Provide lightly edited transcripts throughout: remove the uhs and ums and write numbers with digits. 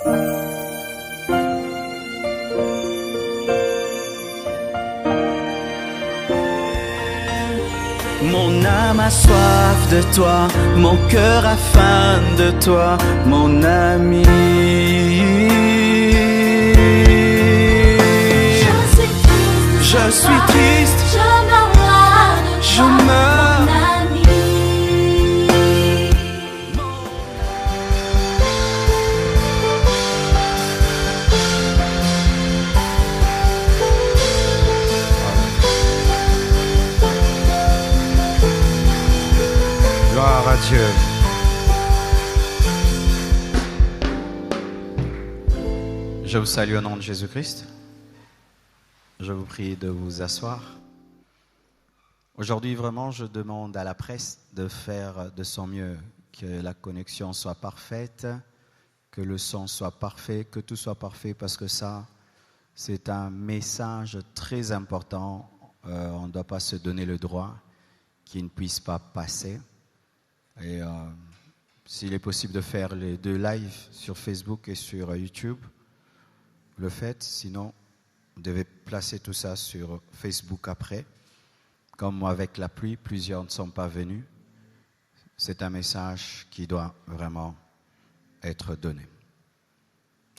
Mon âme a soif de toi, mon cœur a faim de toi, mon ami. Je suis triste, je meurs, mon ami. Gloire à Dieu. Je vous salue au nom de Jésus-Christ. Je vous prie de vous asseoir. Aujourd'hui, vraiment, je demande à la presse de faire de son mieux, que la connexion soit parfaite, que le son soit parfait, que tout soit parfait, parce que ça, c'est un message très important. On ne doit pas se donner le droit qu'il ne puisse pas passer. Et s'il est possible de faire les 2 lives sur Facebook et sur YouTube, le faites. Sinon, vous devez placer tout ça sur Facebook après. Comme moi, avec la pluie, plusieurs ne sont pas venus. C'est un message qui doit vraiment être donné.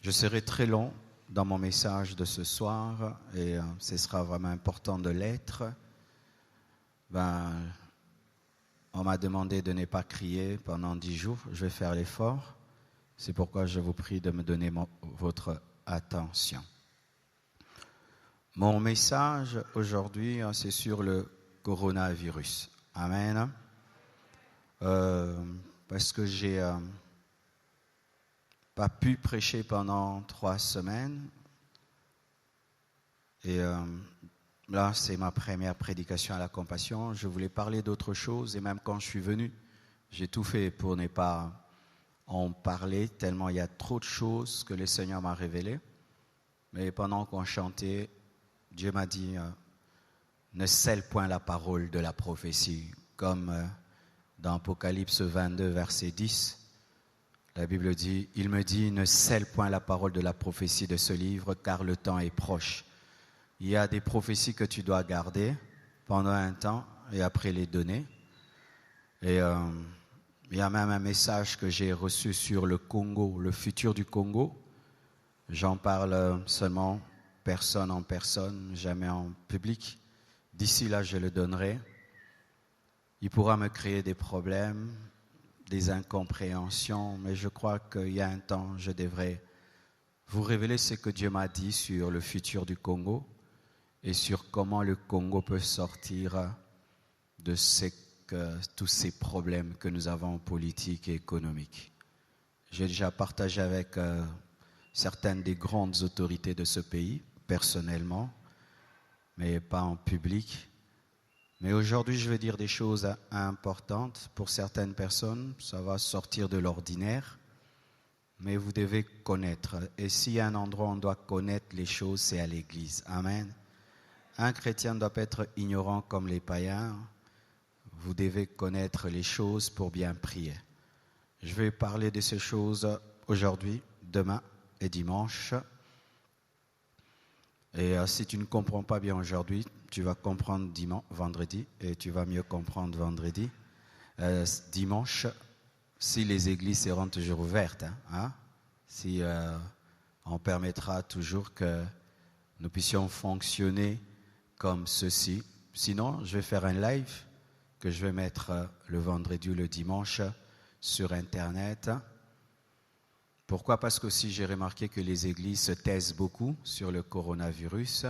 Je serai très long dans mon message de ce soir et ce sera vraiment important de l'être. On m'a demandé de ne pas crier pendant 10 jours. Je vais faire l'effort. C'est pourquoi je vous prie de me donner votre attention. Mon message aujourd'hui, c'est sur le coronavirus. Amen. Parce que j'ai pas pu prêcher pendant 3 semaines. Et là, c'est ma première prédication à la compassion. Je voulais parler d'autre chose. Et même quand je suis venu, j'ai tout fait pour ne pas en parler, tellement il y a trop de choses que le Seigneur m'a révélées. Mais pendant qu'on chantait, Dieu m'a dit, ne scelle point la parole de la prophétie. Comme dans Apocalypse 22, verset 10, la Bible dit, il me dit, ne scelle point la parole de la prophétie de ce livre, car le temps est proche. Il y a des prophéties que tu dois garder pendant un temps et après les donner. Et il y a même un message que j'ai reçu sur le Congo, le futur du Congo. J'en parle seulement personne en personne, jamais en public. D'ici là, je le donnerai. Il pourra me créer des problèmes, des incompréhensions, mais je crois qu'il y a un temps, je devrais vous révéler ce que Dieu m'a dit sur le futur du Congo et sur comment le Congo peut sortir de tous ces problèmes que nous avons politiques et économiques. J'ai déjà partagé avec certaines des grandes autorités de ce pays, personnellement, mais pas en public. Mais aujourd'hui, je vais dire des choses importantes. Pour certaines personnes, ça va sortir de l'ordinaire, mais vous devez connaître. Et s'il y a un endroit où on doit connaître les choses, c'est à l'église. Amen. Un chrétien ne doit pas être ignorant comme les païens. Vous devez connaître les choses pour bien prier. Je vais parler de ces choses aujourd'hui, demain et dimanche. Et si tu ne comprends pas bien aujourd'hui, tu vas comprendre vendredi et tu vas mieux comprendre vendredi. Dimanche, si les églises seront toujours ouvertes, si on permettra toujours que nous puissions fonctionner comme ceci. Sinon, je vais faire un live que je vais mettre le vendredi ou le dimanche sur Internet. Pourquoi? Parce que aussi j'ai remarqué que les églises se taisent beaucoup sur le coronavirus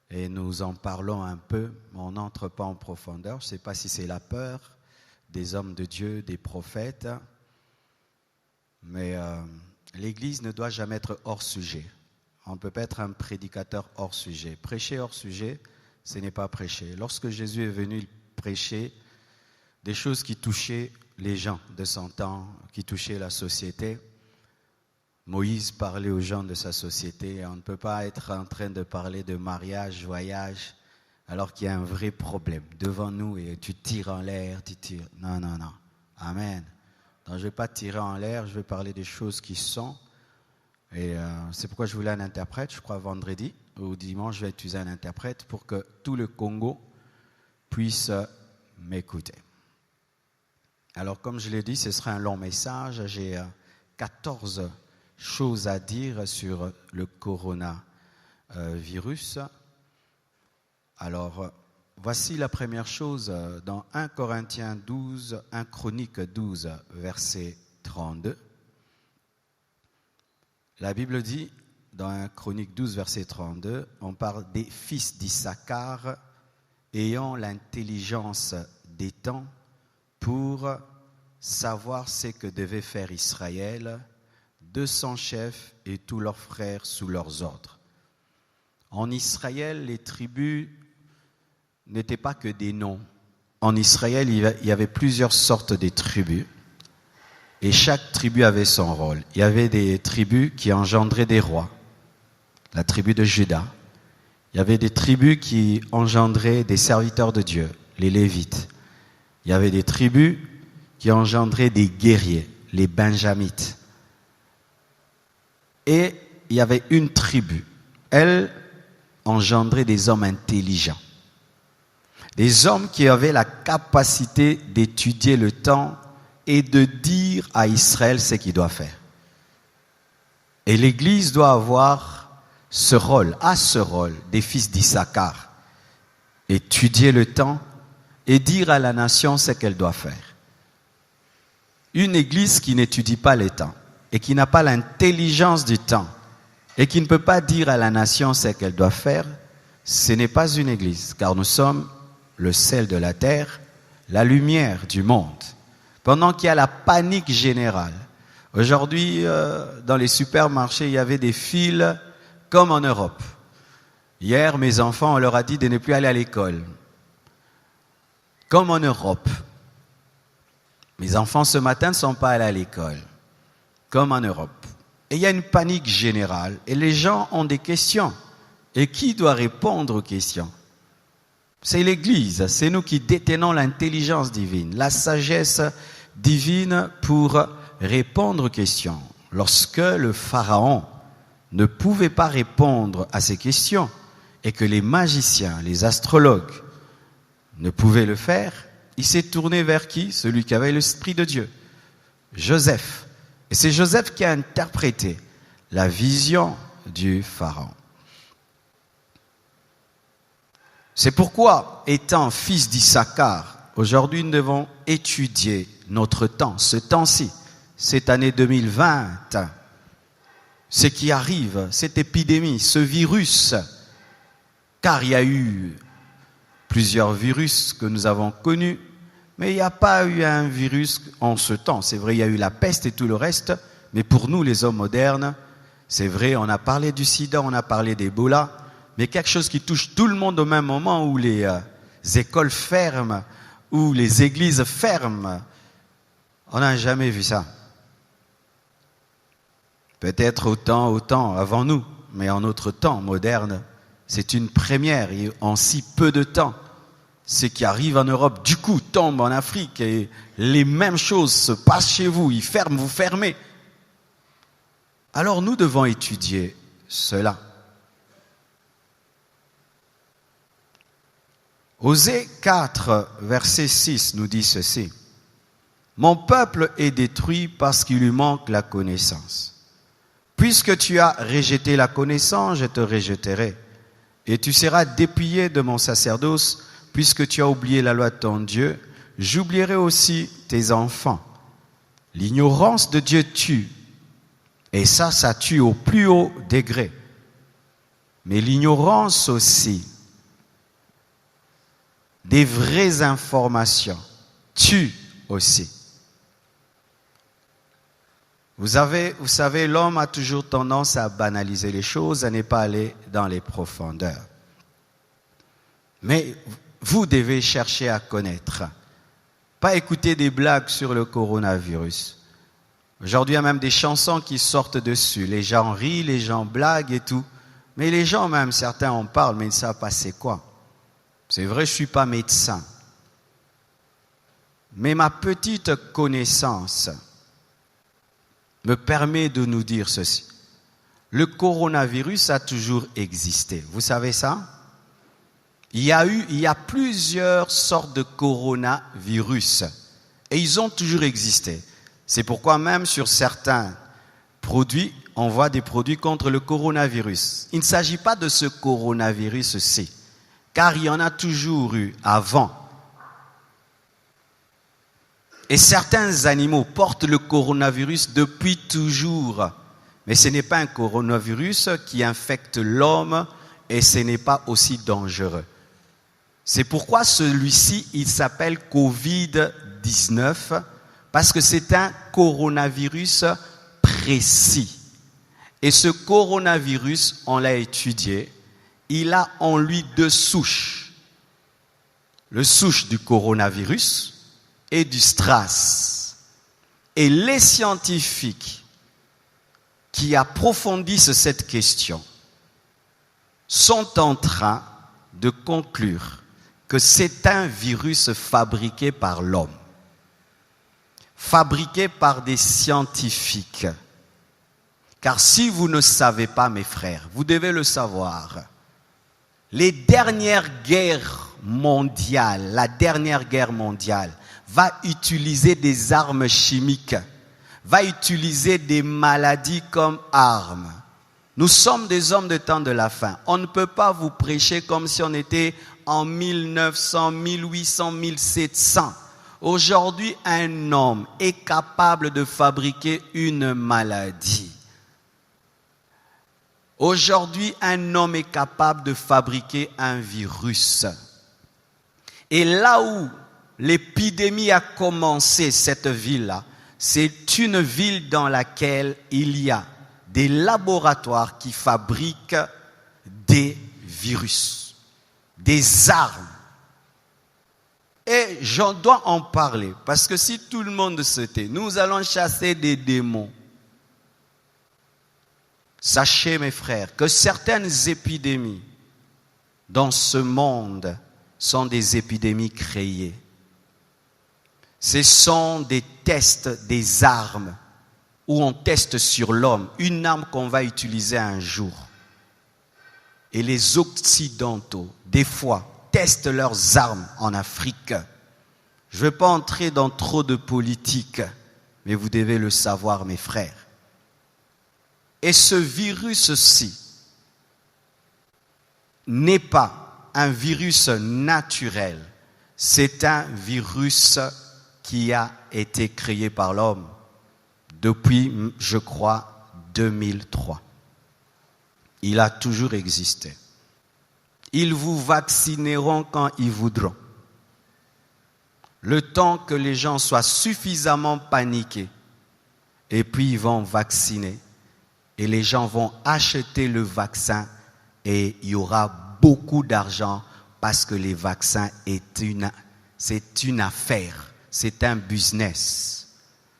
et nous en parlons un peu, mais on n'entre pas en profondeur. Je ne sais pas si c'est la peur des hommes de Dieu, des prophètes, mais l'église ne doit jamais être hors sujet. On ne peut pas être un prédicateur hors sujet. Prêcher hors sujet, ce n'est pas prêcher. Lorsque Jésus est venu, il prêchait des choses qui touchaient les gens de son temps, qui touchaient la société. Moïse parlait aux gens de sa société. On ne peut pas être en train de parler de mariage, voyage, alors qu'il y a un vrai problème devant nous et tu tires en l'air, tu tires. Non, non, non. Amen. Donc je ne vais pas tirer en l'air, je vais parler des choses qui sont. Et c'est pourquoi je voulais un interprète. Je crois vendredi ou dimanche, je vais utiliser un interprète pour que tout le Congo puisse m'écouter. Alors, comme je l'ai dit, ce sera un long message. J'ai 14 choses à dire sur le coronavirus. Alors, voici la première chose dans 1 Corinthiens 12, 1 Chronique 12, verset 32. La Bible dit, dans 1 Chronique 12, verset 32, on parle des fils d'Issachar ayant l'intelligence des temps pour savoir ce que devait faire Israël, 200 chefs et tous leurs frères sous leurs ordres. En Israël, les tribus n'étaient pas que des noms. En Israël, il y avait plusieurs sortes de tribus et chaque tribu avait son rôle. Il y avait des tribus qui engendraient des rois, la tribu de Juda. Il y avait des tribus qui engendraient des serviteurs de Dieu, les Lévites. Il y avait des tribus qui engendraient des guerriers, les Benjamites. Et il y avait une tribu, elle engendrait des hommes intelligents. Des hommes qui avaient la capacité d'étudier le temps et de dire à Israël ce qu'il doit faire. Et l'Église doit avoir ce rôle des fils d'Issachar. Étudier le temps et dire à la nation ce qu'elle doit faire. Une Église qui n'étudie pas le temps et qui n'a pas l'intelligence du temps et qui ne peut pas dire à la nation ce qu'elle doit faire, ce n'est pas une Église, car nous sommes le sel de la terre, la lumière du monde. Pendant qu'il y a la panique générale, aujourd'hui, dans les supermarchés, il y avait des files comme en Europe. Hier, mes enfants, on leur a dit de ne plus aller à l'école. Comme en Europe. Mes enfants, ce matin, ne sont pas allés à l'école. Comme en Europe. Et il y a une panique générale. Et les gens ont des questions. Et qui doit répondre aux questions? C'est l'Église. C'est nous qui détenons l'intelligence divine, la sagesse divine pour répondre aux questions. Lorsque le Pharaon ne pouvait pas répondre à ces questions et que les magiciens, les astrologues ne pouvaient le faire, il s'est tourné vers qui? Celui qui avait l'Esprit de Dieu, Joseph. Et c'est Joseph qui a interprété la vision du Pharaon. C'est pourquoi, étant fils d'Issachar, aujourd'hui nous devons étudier notre temps, ce temps-ci, cette année 2020, ce qui arrive, cette épidémie, ce virus, car il y a eu plusieurs virus que nous avons connus, mais il n'y a pas eu un virus en ce temps. C'est vrai, il y a eu la peste et tout le reste, mais pour nous, les hommes modernes, c'est vrai, on a parlé du sida, on a parlé d'Ebola, mais quelque chose qui touche tout le monde au même moment où les écoles ferment, où les églises ferment. On n'a jamais vu ça. Peut-être autant avant nous, mais en notre temps moderne, c'est une première et en si peu de temps. Ce qui arrive en Europe, du coup, tombe en Afrique et les mêmes choses se passent chez vous. Ils ferment, vous fermez. Alors nous devons étudier cela. Osée 4, verset 6 nous dit ceci. Mon peuple est détruit parce qu'il lui manque la connaissance. Puisque tu as rejeté la connaissance, je te rejetterai. Et tu seras dépouillé de mon sacerdoce, puisque tu as oublié la loi de ton Dieu, j'oublierai aussi tes enfants. L'ignorance de Dieu tue. Et ça tue au plus haut degré. Mais l'ignorance aussi des vraies informations tue aussi. Vous savez, l'homme a toujours tendance à banaliser les choses, à ne pas aller dans les profondeurs. Mais vous devez chercher à connaître. Pas écouter des blagues sur le coronavirus. Aujourd'hui, il y a même des chansons qui sortent dessus. Les gens rient, les gens blaguent et tout. Mais les gens, même certains en parlent, mais ils ne savent pas c'est quoi. C'est vrai, je ne suis pas médecin. Mais ma petite connaissance me permet de nous dire ceci. Le coronavirus a toujours existé. Vous savez ça? Il y a plusieurs sortes de coronavirus. Et ils ont toujours existé. C'est pourquoi même sur certains produits, on voit des produits contre le coronavirus. Il ne s'agit pas de ce coronavirus-ci, car il y en a toujours eu avant. Et certains animaux portent le coronavirus depuis toujours. Mais ce n'est pas un coronavirus qui infecte l'homme et ce n'est pas aussi dangereux. C'est pourquoi celui-ci, il s'appelle Covid-19, parce que c'est un coronavirus précis. Et ce coronavirus, on l'a étudié, il a en lui deux souches. Le souche du coronavirus et du SRAS. Et les scientifiques qui approfondissent cette question sont en train de conclure que c'est un virus fabriqué par l'homme, fabriqué par des scientifiques. Car si vous ne savez pas, mes frères, vous devez le savoir, les dernières guerres mondiales, la dernière guerre mondiale va utiliser des armes chimiques, va utiliser des maladies comme armes. Nous sommes des hommes de temps de la fin. On ne peut pas vous prêcher comme si on était en 1900, 1800, 1700. Aujourd'hui, un homme est capable de fabriquer une maladie. Aujourd'hui, un homme est capable de fabriquer un virus. Et là où l'épidémie a commencé, cette ville-là, c'est une ville dans laquelle il y a des laboratoires qui fabriquent des virus, des armes. Et j'en dois en parler, parce que si tout le monde se tait, nous allons chasser des démons. Sachez, mes frères, que certaines épidémies dans ce monde sont des épidémies créées. Ce sont des tests, des armes, où on teste sur l'homme, une arme qu'on va utiliser un jour. Et les Occidentaux, des fois, testent leurs armes en Afrique. Je ne vais pas entrer dans trop de politique, mais vous devez le savoir, mes frères. Et ce virus-ci n'est pas un virus naturel, c'est un virus qui a été créé par l'homme depuis, je crois, 2003. Il a toujours existé. Ils vous vaccineront quand ils voudront. Le temps que les gens soient suffisamment paniqués, et puis ils vont vacciner, et les gens vont acheter le vaccin, et il y aura beaucoup d'argent, parce que les vaccins, c'est une affaire, c'est un business.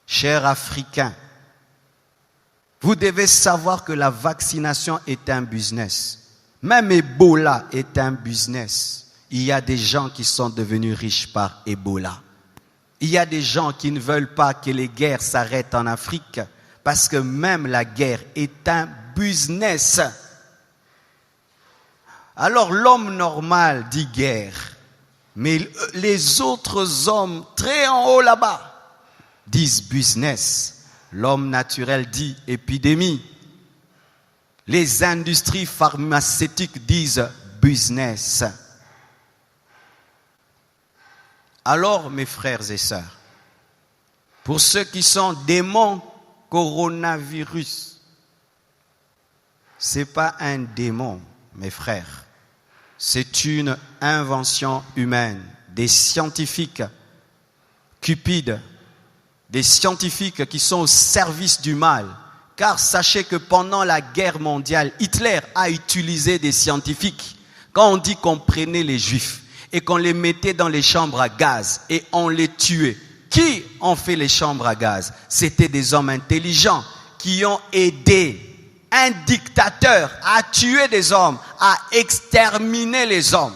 Chers Africains, vous devez savoir que la vaccination est un business. Même Ebola est un business. Il y a des gens qui sont devenus riches par Ebola. Il y a des gens qui ne veulent pas que les guerres s'arrêtent en Afrique parce que même la guerre est un business. Alors l'homme normal dit guerre, mais les autres hommes très en haut là-bas disent business. L'homme naturel dit épidémie. Les industries pharmaceutiques disent business. Alors, mes frères et sœurs, pour ceux qui sont démons coronavirus, ce n'est pas un démon, mes frères. C'est une invention humaine, des scientifiques cupides, des scientifiques qui sont au service du mal. Car sachez que pendant la guerre mondiale, Hitler a utilisé des scientifiques. Quand on dit qu'on prenait les Juifs et qu'on les mettait dans les chambres à gaz et on les tuait, qui ont fait les chambres à gaz? C'était des hommes intelligents qui ont aidé un dictateur à tuer des hommes, à exterminer les hommes.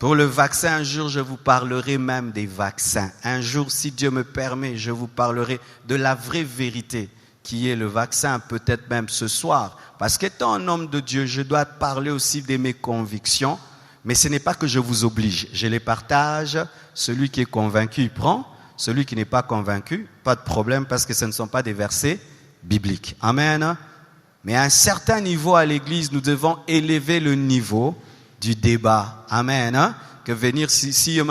Pour le vaccin, un jour, je vous parlerai même des vaccins. Un jour, si Dieu me permet, je vous parlerai de la vraie vérité qui est le vaccin, peut-être même ce soir. Parce qu'étant un homme de Dieu, je dois parler aussi de mes convictions. Mais ce n'est pas que je vous oblige. Je les partage. Celui qui est convaincu, il prend. Celui qui n'est pas convaincu, pas de problème, parce que ce ne sont pas des versets bibliques. Amen. Mais à un certain niveau à l'église, nous devons élever le niveau du débat. Amen. Que venir si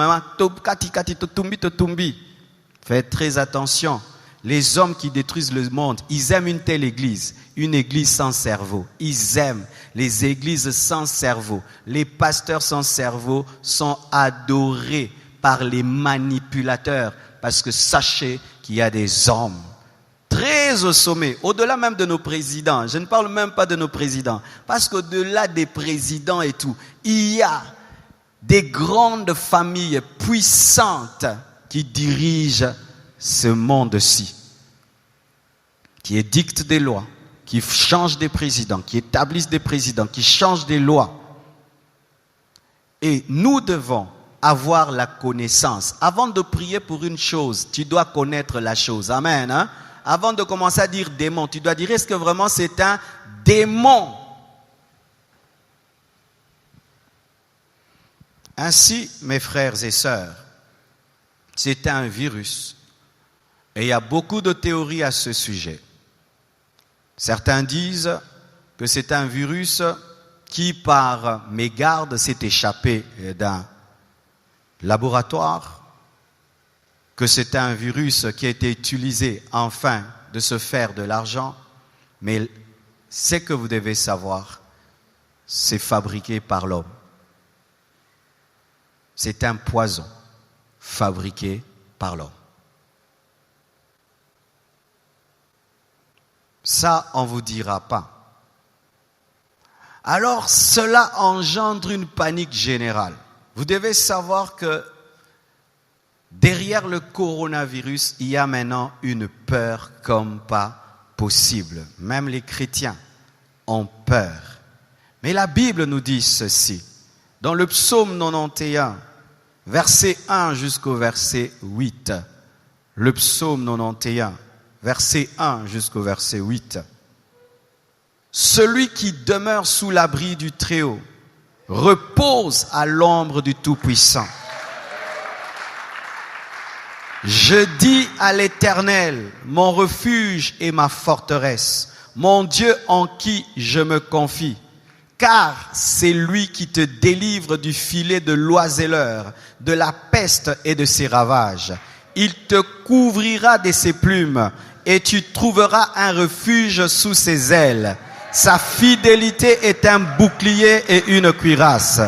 faites très attention. Les hommes qui détruisent le monde, ils aiment une telle église, une église sans cerveau. Ils aiment les églises sans cerveau. Les pasteurs sans cerveau sont adorés par les manipulateurs. Parce que sachez qu'il y a des hommes très au sommet, au-delà même de nos présidents. Je ne parle même pas de nos présidents. Parce qu'au-delà des présidents et tout, il y a des grandes familles puissantes qui dirigent ce monde-ci, qui édictent des lois, qui changent des présidents, qui établissent des présidents, qui changent des lois. Et nous devons avoir la connaissance. Avant de prier pour une chose, tu dois connaître la chose. Amen. Hein? Avant de commencer à dire démon, tu dois dire, est-ce que vraiment c'est un démon? Ainsi, mes frères et sœurs, c'est un virus. Et il y a beaucoup de théories à ce sujet. Certains disent que c'est un virus qui, par mégarde, s'est échappé d'un laboratoire, que c'est un virus qui a été utilisé afin de se faire de l'argent, mais ce que vous devez savoir, c'est fabriqué par l'homme. C'est un poison fabriqué par l'homme. Ça, on ne vous dira pas. Alors, cela engendre une panique générale. Vous devez savoir que derrière le coronavirus, il y a maintenant une peur comme pas possible. Même les chrétiens ont peur. Mais la Bible nous dit ceci. Dans le psaume 91, verset 1 jusqu'au verset 8. Le psaume 91, verset 1 jusqu'au verset 8. Celui qui demeure sous l'abri du Très-Haut repose à l'ombre du Tout-Puissant. Je dis à l'Éternel, mon refuge et ma forteresse, mon Dieu en qui je me confie. Car c'est lui qui te délivre du filet de l'oiseleur, de la peste et de ses ravages. Il te couvrira de ses plumes et tu trouveras un refuge sous ses ailes. Sa fidélité est un bouclier et une cuirasse.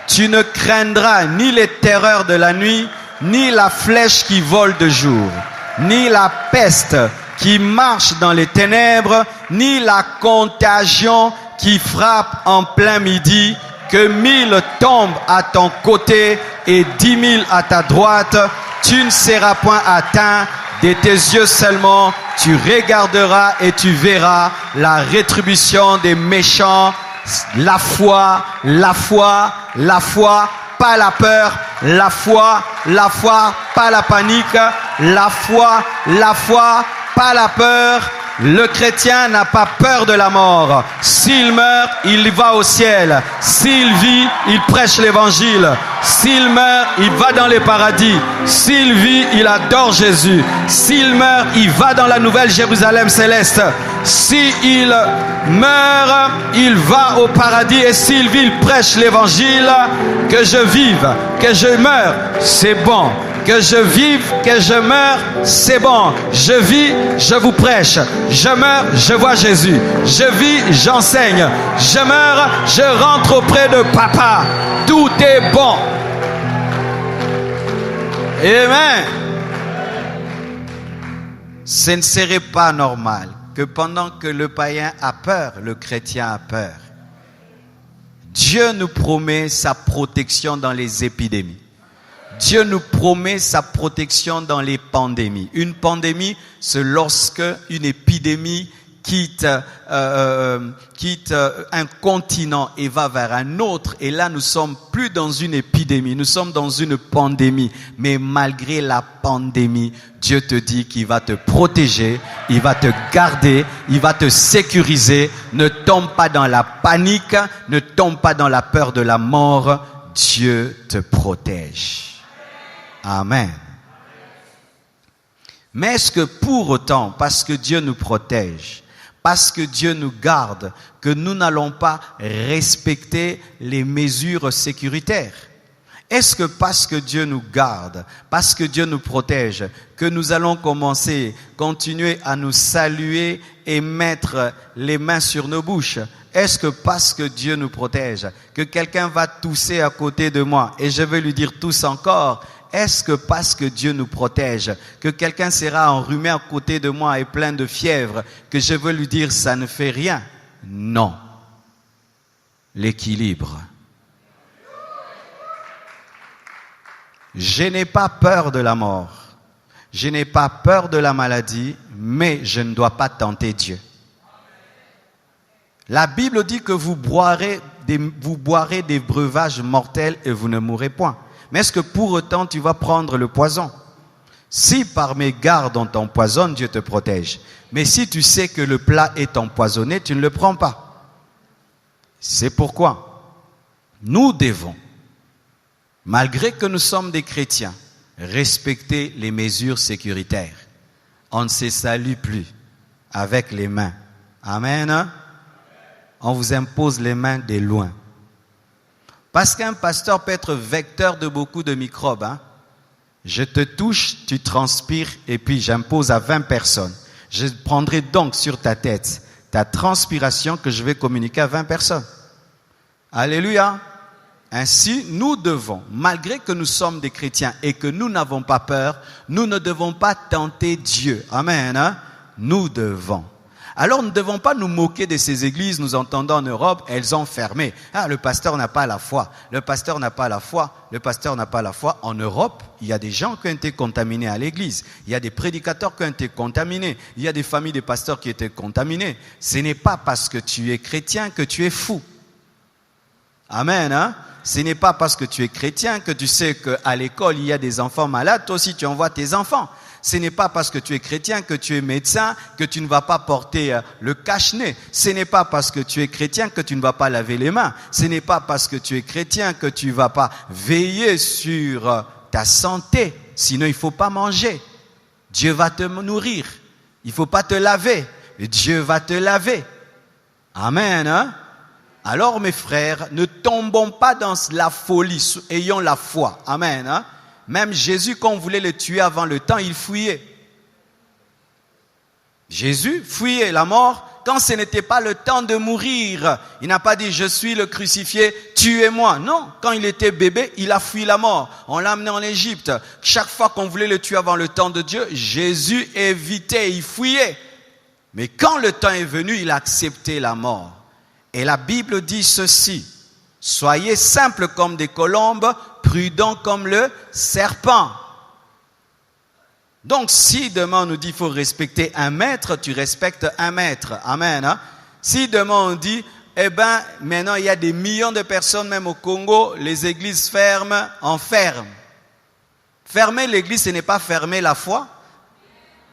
Tu ne craindras ni les terreurs de la nuit, ni la flèche qui vole de jour, ni la peste qui marche dans les ténèbres, ni la contagion qui frappe en plein midi. Que 1000 tombent à ton côté et 10 000 à ta droite, tu ne seras point atteint. De tes yeux seulement, tu regarderas et tu verras la rétribution des méchants. La foi, la foi, la foi, pas la peur. La foi, pas la panique. La foi, pas la peur. Le chrétien n'a pas peur de la mort. S'il meurt, il va au ciel. S'il vit, il prêche l'évangile. S'il meurt, il va dans les paradis. S'il vit, il adore Jésus. S'il meurt, il va dans la nouvelle Jérusalem céleste. S'il meurt, il va au paradis. Et s'il vit, il prêche l'évangile. Que je vive, que je meure, c'est bon. Que je vive, que je meure, c'est bon. Je vis, je vous prêche. Je meurs, je vois Jésus. Je vis, j'enseigne. Je meurs, je rentre auprès de Papa. Tout est bon. Amen. Ce ne serait pas normal que pendant que le païen a peur, le chrétien a peur. Dieu nous promet sa protection dans les épidémies. Dieu nous promet sa protection dans les pandémies. Une pandémie, c'est lorsque une épidémie quitte un continent et va vers un autre. Et là, nous sommes plus dans une épidémie, nous sommes dans une pandémie. Mais malgré la pandémie, Dieu te dit qu'il va te protéger, il va te garder, il va te sécuriser. Ne tombe pas dans la panique, ne tombe pas dans la peur de la mort. Dieu te protège. Amen. Mais est-ce que pour autant, parce que Dieu nous protège, parce que Dieu nous garde, que nous n'allons pas respecter les mesures sécuritaires? Est-ce que parce que Dieu nous garde, parce que Dieu nous protège, que nous allons continuer à nous saluer et mettre les mains sur nos bouches? Est-ce que parce que Dieu nous protège, que quelqu'un va tousser à côté de moi et je vais lui dire tousse encore? Est-ce que parce que Dieu nous protège, que quelqu'un sera enrhumé à côté de moi et plein de fièvre, que je veux lui dire ça ne fait rien? Non. L'équilibre. Je n'ai pas peur de la mort. Je n'ai pas peur de la maladie, mais je ne dois pas tenter Dieu. La Bible dit que vous boirez des breuvages mortels et vous ne mourrez point. Mais est-ce que pour autant tu vas prendre le poison? Si par mégarde on t'empoisonne, Dieu te protège. Mais si tu sais que le plat est empoisonné, tu ne le prends pas. C'est pourquoi nous devons, malgré que nous sommes des chrétiens, respecter les mesures sécuritaires. On ne se salue plus avec les mains. Amen. On vous impose les mains de loin. Parce qu'un pasteur peut être vecteur de beaucoup de microbes. Je te touche, tu transpires et puis j'impose à 20 personnes. Je prendrai donc sur ta tête ta transpiration que je vais communiquer à 20 personnes. Alléluia. Ainsi, nous devons, malgré que nous sommes des chrétiens et que nous n'avons pas peur, nous ne devons pas tenter Dieu. Amen. Nous devons. Alors nous ne devons pas nous moquer de ces églises, nous entendons en Europe, elles ont fermé. Ah, le pasteur n'a pas la foi, le pasteur n'a pas la foi, le pasteur n'a pas la foi. En Europe, il y a des gens qui ont été contaminés à l'église, il y a des prédicateurs qui ont été contaminés, il y a des familles de pasteurs qui ont été contaminées. Ce n'est pas parce que tu es chrétien que tu es fou. Amen, Ce n'est pas parce que tu es chrétien que tu sais qu'à l'école, il y a des enfants malades, toi aussi tu envoies tes enfants. Ce n'est pas parce que tu es chrétien, que tu es médecin, que tu ne vas pas porter le cache-nez. Ce n'est pas parce que tu es chrétien que tu ne vas pas laver les mains. Ce n'est pas parce que tu es chrétien que tu ne vas pas veiller sur ta santé. Sinon, il ne faut pas manger. Dieu va te nourrir. Il ne faut pas te laver. Dieu va te laver. Amen. Alors, mes frères, ne tombons pas dans la folie. Ayons la foi. Amen. Même Jésus, quand on voulait le tuer avant le temps, il fuyait. Jésus fuyait la mort quand ce n'était pas le temps de mourir. Il n'a pas dit « je suis le crucifié, tuez-moi ». Non, quand il était bébé, il a fui la mort. On l'a amené en Égypte. Chaque fois qu'on voulait le tuer avant le temps de Dieu, Jésus évitait, il fuyait. Mais quand le temps est venu, il a accepté la mort. Et la Bible dit ceci: « Soyez simples comme des colombes, prudents comme le serpent. » Donc, si demain on nous dit qu'il faut respecter un maître, tu respectes un maître. Amen. Si demain on dit, maintenant il y a des millions de personnes, même au Congo, les églises ferment, on ferme. Fermer l'église, ce n'est pas fermer la foi.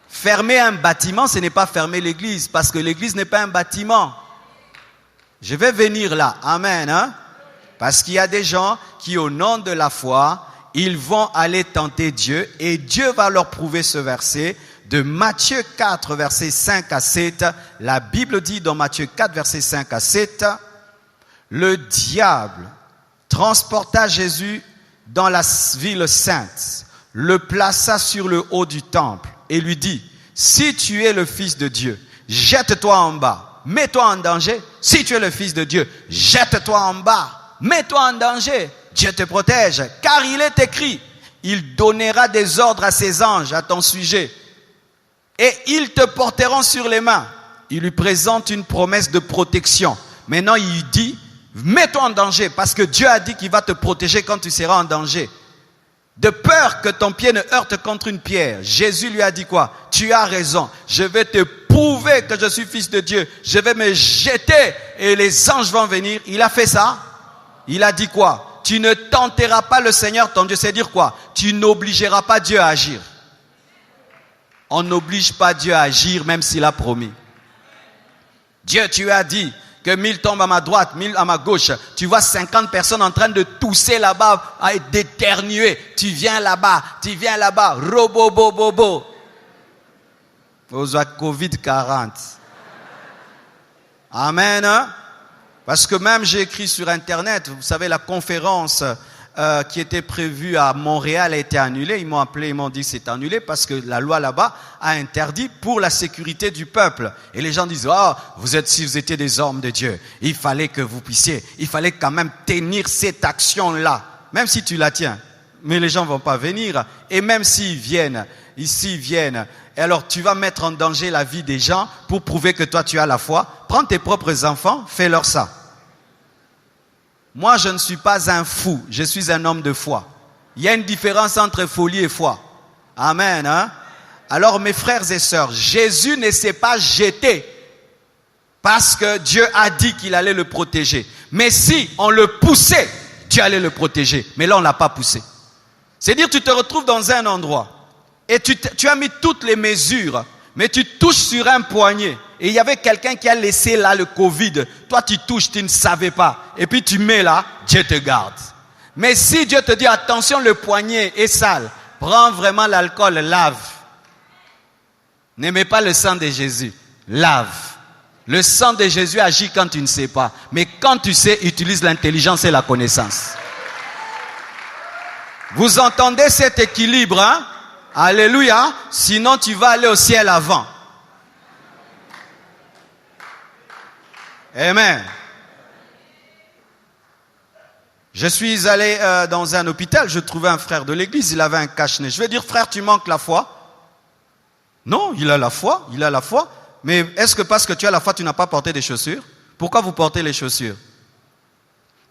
Fermer un bâtiment, ce n'est pas fermer l'église, parce que l'église n'est pas un bâtiment. Je vais venir là. Amen. Parce qu'il y a des gens qui, au nom de la foi, ils vont aller tenter Dieu et Dieu va leur prouver ce verset de Matthieu 4, versets 5 à 7. La Bible dit dans Matthieu 4, versets 5 à 7, le diable transporta Jésus dans la ville sainte, le plaça sur le haut du temple et lui dit, si tu es le Fils de Dieu, jette-toi en bas, mets-toi en danger. Si tu es le Fils de Dieu, jette-toi en bas. Mets-toi en danger, Dieu te protège, car il est écrit, il donnera des ordres à ses anges à ton sujet, et ils te porteront sur les mains. Il lui présente une promesse de protection. Maintenant, il dit, mets-toi en danger, parce que Dieu a dit qu'il va te protéger quand tu seras en danger. De peur que ton pied ne heurte contre une pierre. Jésus lui a dit quoi? Tu as raison, je vais te prouver que je suis fils de Dieu. Je vais me jeter et les anges vont venir. Il a fait ça. Il a dit quoi? Tu ne tenteras pas le Seigneur ton Dieu. C'est dire quoi? Tu n'obligeras pas Dieu à agir. On n'oblige pas Dieu à agir même s'il a promis. Dieu, tu as dit que 1000 tombent à ma droite, 1000 à ma gauche. Tu vois 50 personnes en train de tousser là-bas, à d'éternuer. Tu viens là-bas, robo-bo-bo-bo. Aux Covid-40. Amen. Hein? Parce que même j'ai écrit sur Internet, vous savez, la conférence qui était prévue à Montréal a été annulée. Ils m'ont appelé, ils m'ont dit que c'est annulé parce que la loi là-bas a interdit pour la sécurité du peuple. Et les gens disent, si vous étiez des hommes de Dieu, il fallait que vous puissiez, il fallait quand même tenir cette action-là. Même si tu la tiens. Mais les gens vont pas venir. Et même s'ils viennent, et alors tu vas mettre en danger la vie des gens pour prouver que toi tu as la foi. Prends tes propres enfants, fais-leur ça. Moi je ne suis pas un fou, je suis un homme de foi. Il y a une différence entre folie et foi. Amen. Hein? Alors mes frères et sœurs, Jésus ne s'est pas jeté parce que Dieu a dit qu'il allait le protéger. Mais si on le poussait, Dieu allait le protéger. Mais là on ne l'a pas poussé. C'est-à-dire tu te retrouves dans un endroit et tu as mis toutes les mesures, mais tu touches sur un poignet. Et il y avait quelqu'un qui a laissé là le Covid. Toi tu touches, tu ne savais pas. Et puis tu mets là, Dieu te garde. Mais si Dieu te dit attention, le poignet est sale, prends vraiment l'alcool, lave. N'aimez pas le sang de Jésus, lave. Le sang de Jésus agit quand tu ne sais pas. Mais quand tu sais, utilise l'intelligence et la connaissance. Vous entendez cet équilibre, hein? Alléluia. Sinon, tu vas aller au ciel avant. Amen. Je suis allé dans un hôpital, je trouvais un frère de l'église, il avait un cache-nez. Je vais dire, frère, tu manques la foi? Non, il a la foi, Mais est-ce que parce que tu as la foi, tu n'as pas porté des chaussures? Pourquoi vous portez les chaussures?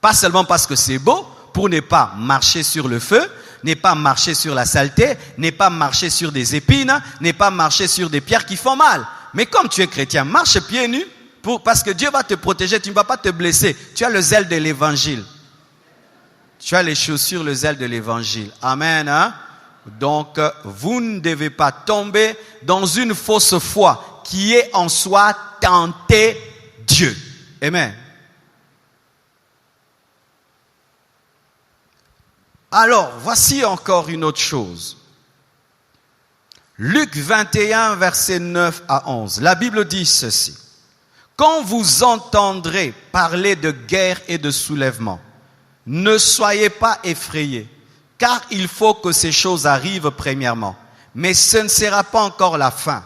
Pas seulement parce que c'est beau, pour ne pas marcher sur le feu, ne pas marcher sur la saleté, ne pas marcher sur des épines, ne pas marcher sur des pierres qui font mal. Mais comme tu es chrétien, marche pieds nus, parce que Dieu va te protéger, tu ne vas pas te blesser. Tu as le zèle de l'évangile. Tu as les chaussures, le zèle de l'évangile. Amen. Hein? Donc, vous ne devez pas tomber dans une fausse foi qui est en soi tenter Dieu. Amen. Alors, voici encore une autre chose. Luc 21, versets 9 à 11. La Bible dit ceci. Quand vous entendrez parler de guerre et de soulèvement, ne soyez pas effrayés, car il faut que ces choses arrivent premièrement. Mais ce ne sera pas encore la fin.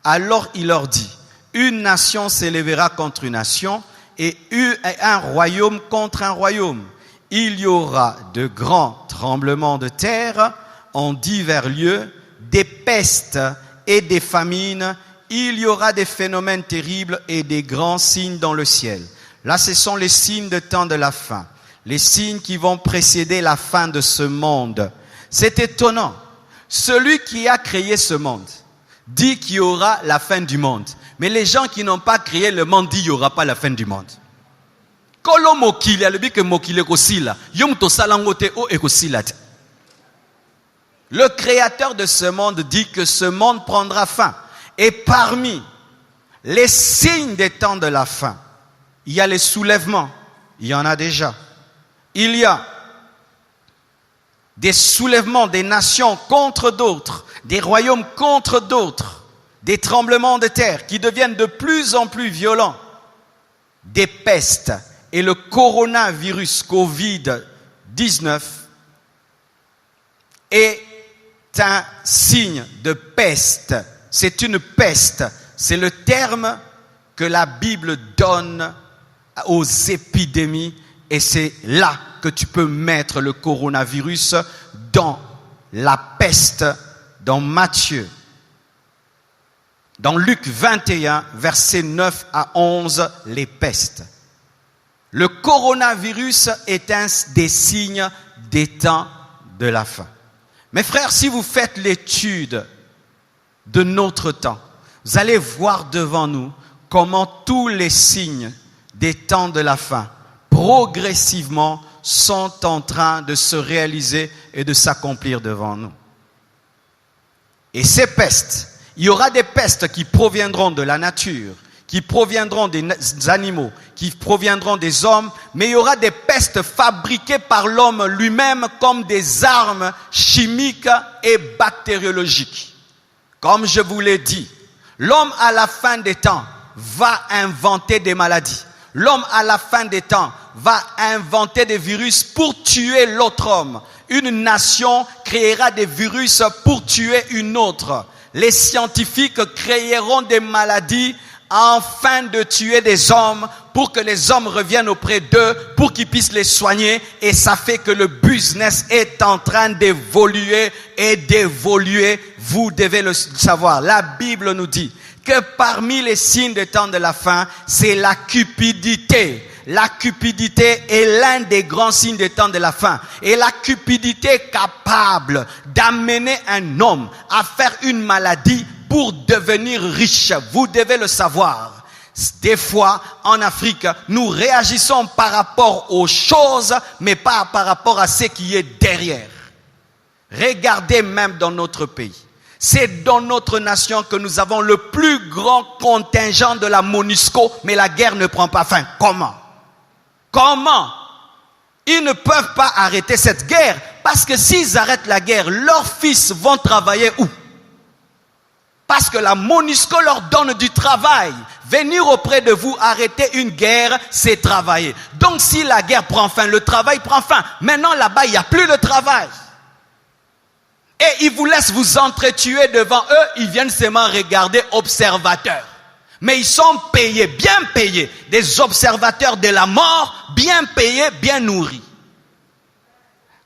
Alors il leur dit, une nation s'élèvera contre une nation et un royaume contre un royaume. Il y aura de grands tremblements de terre en divers lieux, des pestes et des famines. Il y aura des phénomènes terribles et des grands signes dans le ciel. Là, ce sont les signes de temps de la fin. Les signes qui vont précéder la fin de ce monde. C'est étonnant. Celui qui a créé ce monde dit qu'il y aura la fin du monde. Mais les gens qui n'ont pas créé le monde disent qu'il n'y aura pas la fin du monde. Le créateur de ce monde dit que ce monde prendra fin. Et parmi les signes des temps de la fin, il y a les soulèvements. Il y en a déjà. Il y a des soulèvements des nations contre d'autres, des royaumes contre d'autres, des tremblements de terre qui deviennent de plus en plus violents, des pestes. Et le coronavirus Covid-19 est un signe de peste. C'est une peste. C'est le terme que la Bible donne aux épidémies. Et c'est là que tu peux mettre le coronavirus dans la peste, dans Matthieu. Dans Luc 21, versets 9 à 11, les pestes. Le coronavirus est un des signes des temps de la fin. Mes frères, si vous faites l'étude de notre temps, Vous allez voir devant nous comment tous les signes des temps de la fin, progressivement, sont en train de se réaliser et de s'accomplir devant nous. Et ces pestes, il y aura des pestes qui proviendront de la nature, qui proviendront des animaux, qui proviendront des hommes, mais il y aura des pestes fabriquées par l'homme lui-même comme des armes chimiques et bactériologiques. Comme je vous l'ai dit, l'homme à la fin des temps va inventer des maladies. L'homme à la fin des temps va inventer des virus pour tuer l'autre homme. Une nation créera des virus pour tuer une autre. Les scientifiques créeront des maladies afin de tuer des hommes pour que les hommes reviennent auprès d'eux, pour qu'ils puissent les soigner. Et ça fait que le business est en train d'évoluer et d'évoluer. Vous devez le savoir. La Bible nous dit que parmi les signes des temps de la fin, c'est la cupidité. La cupidité est l'un des grands signes des temps de la fin. Et la cupidité est capable d'amener un homme à faire une maladie pour devenir riche. Vous devez le savoir. Des fois, en Afrique, nous réagissons par rapport aux choses, mais pas par rapport à ce qui est derrière. Regardez même dans notre pays. C'est dans notre nation que nous avons le plus grand contingent de la MONUSCO, mais la guerre ne prend pas fin. Comment? Comment? Ils ne peuvent pas arrêter cette guerre, parce que s'ils arrêtent la guerre, leurs fils vont travailler où? Parce que la MONUSCO leur donne du travail. Venir auprès de vous, arrêter une guerre, c'est travailler. Donc si la guerre prend fin, le travail prend fin. Maintenant là-bas, il n'y a plus de travail. Et ils vous laissent vous entretuer devant eux, ils viennent seulement regarder observateurs. Mais ils sont payés, bien payés. Des observateurs de la mort, bien payés, bien nourris.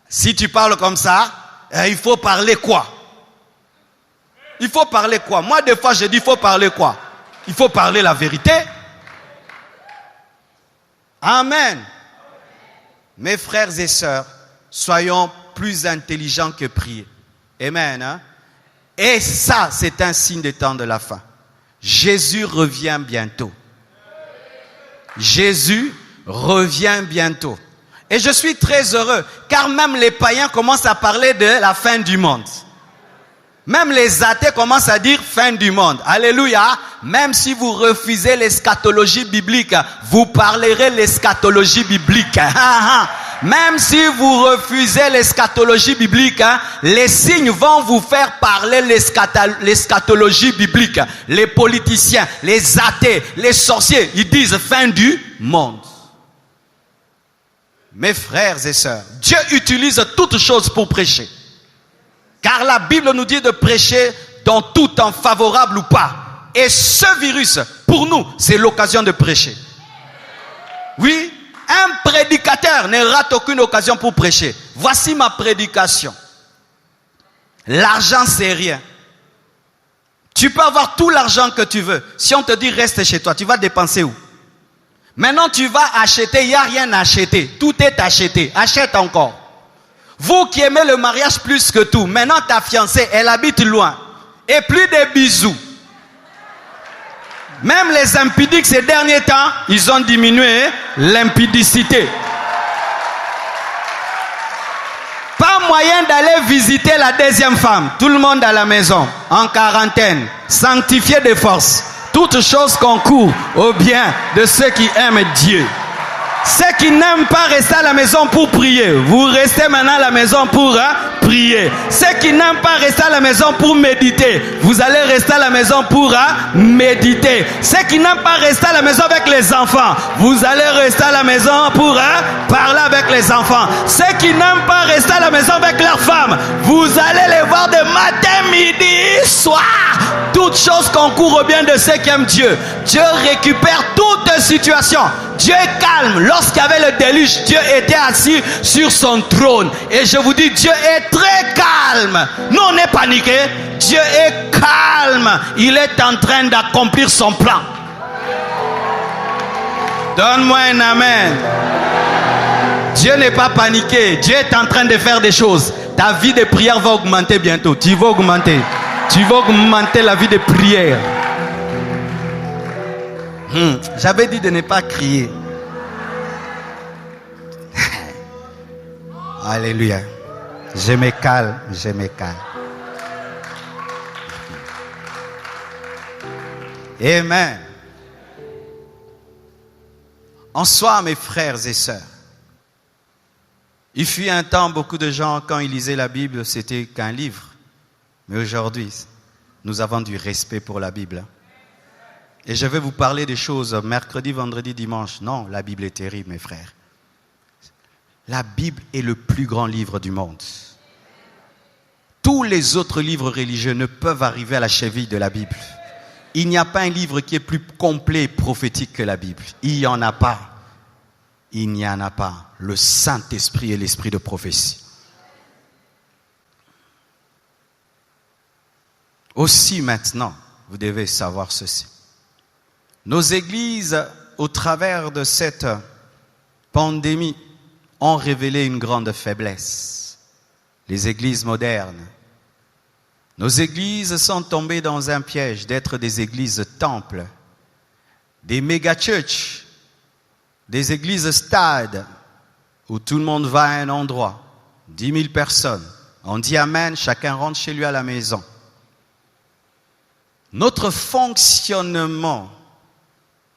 Si tu parles comme ça, il faut parler quoi? Il faut parler quoi? Moi, des fois, je dis, il faut parler quoi? Il faut parler la vérité. Amen. Mes frères et sœurs, soyons plus intelligents que prier. Amen. Hein? Et ça, c'est un signe des temps de la fin. Jésus revient bientôt. Jésus revient bientôt. Et je suis très heureux, car même les païens commencent à parler de la fin du monde. Même les athées commencent à dire fin du monde. Alléluia. Même si vous refusez l'eschatologie biblique, vous parlerez l'eschatologie biblique. Même si vous refusez l'eschatologie biblique, les signes vont vous faire parler l'eschatologie biblique. Les politiciens, les athées, les sorciers, ils disent fin du monde. Mes frères et sœurs, Dieu utilise toutes choses pour prêcher. Car la Bible nous dit de prêcher dans tout temps, favorable ou pas. Et ce virus, pour nous, c'est l'occasion de prêcher. Oui, un prédicateur ne rate aucune occasion pour prêcher. Voici ma prédication. L'argent, c'est rien. Tu peux avoir tout l'argent que tu veux. Si on te dit reste chez toi, tu vas dépenser où? Maintenant, tu vas acheter, il n'y a rien à acheter. Tout est acheté. Achète encore. Vous qui aimez le mariage plus que tout, maintenant ta fiancée, elle habite loin. Et plus de bisous. Même les impudiques ces derniers temps, ils ont diminué l'impudicité. Pas moyen d'aller visiter la deuxième femme. Tout le monde à la maison, en quarantaine, sanctifié de force. Toutes choses concourent au bien de ceux qui aiment Dieu. Ceux qui n'aiment pas rester à la maison pour prier, vous restez maintenant à la maison pour prier. Ceux qui n'aiment pas rester à la maison pour méditer, vous allez rester à la maison pour méditer. Ceux qui n'aiment pas rester à la maison avec les enfants, vous allez rester à la maison pour parler avec les enfants. Ceux qui n'aiment pas rester à la maison avec leurs femmes, vous allez les voir de matin, midi, soir. Toutes choses concourent au bien de ceux qui aiment Dieu. Dieu récupère toute situation. Dieu est calme. Lorsqu'il y avait le déluge, Dieu était assis sur son trône. Et je vous dis, Dieu est très calme. Nous, on est paniqués. Dieu est calme. Il est en train d'accomplir son plan. Donne-moi un amen. Dieu n'est pas paniqué. Dieu est en train de faire des choses. Ta vie de prière va augmenter bientôt. Tu vas augmenter. Tu vas augmenter la vie de prière. J'avais dit de ne pas crier. Alléluia. Je me calme, je me calme. Amen. En soi, mes frères et sœurs, il fut un temps, beaucoup de gens, quand ils lisaient la Bible, c'était qu'un livre. Mais aujourd'hui, nous avons du respect pour la Bible. Et je vais vous parler des choses mercredi, vendredi, dimanche. Non, la Bible est terrible, mes frères. La Bible est le plus grand livre du monde. Tous les autres livres religieux ne peuvent arriver à la cheville de la Bible. Il n'y a pas un livre qui est plus complet et prophétique que la Bible. Il n'y en a pas. Il n'y en a pas. Le Saint-Esprit est l'esprit de prophétie. Aussi maintenant, vous devez savoir ceci. Nos églises, au travers de cette pandémie, ont révélé une grande faiblesse. Les églises modernes. Nos églises sont tombées dans un piège d'être des églises temples, des méga-churches, des églises stades, où tout le monde va à un endroit, 10 000 personnes. On dit Amen, chacun rentre chez lui à la maison. Notre fonctionnement,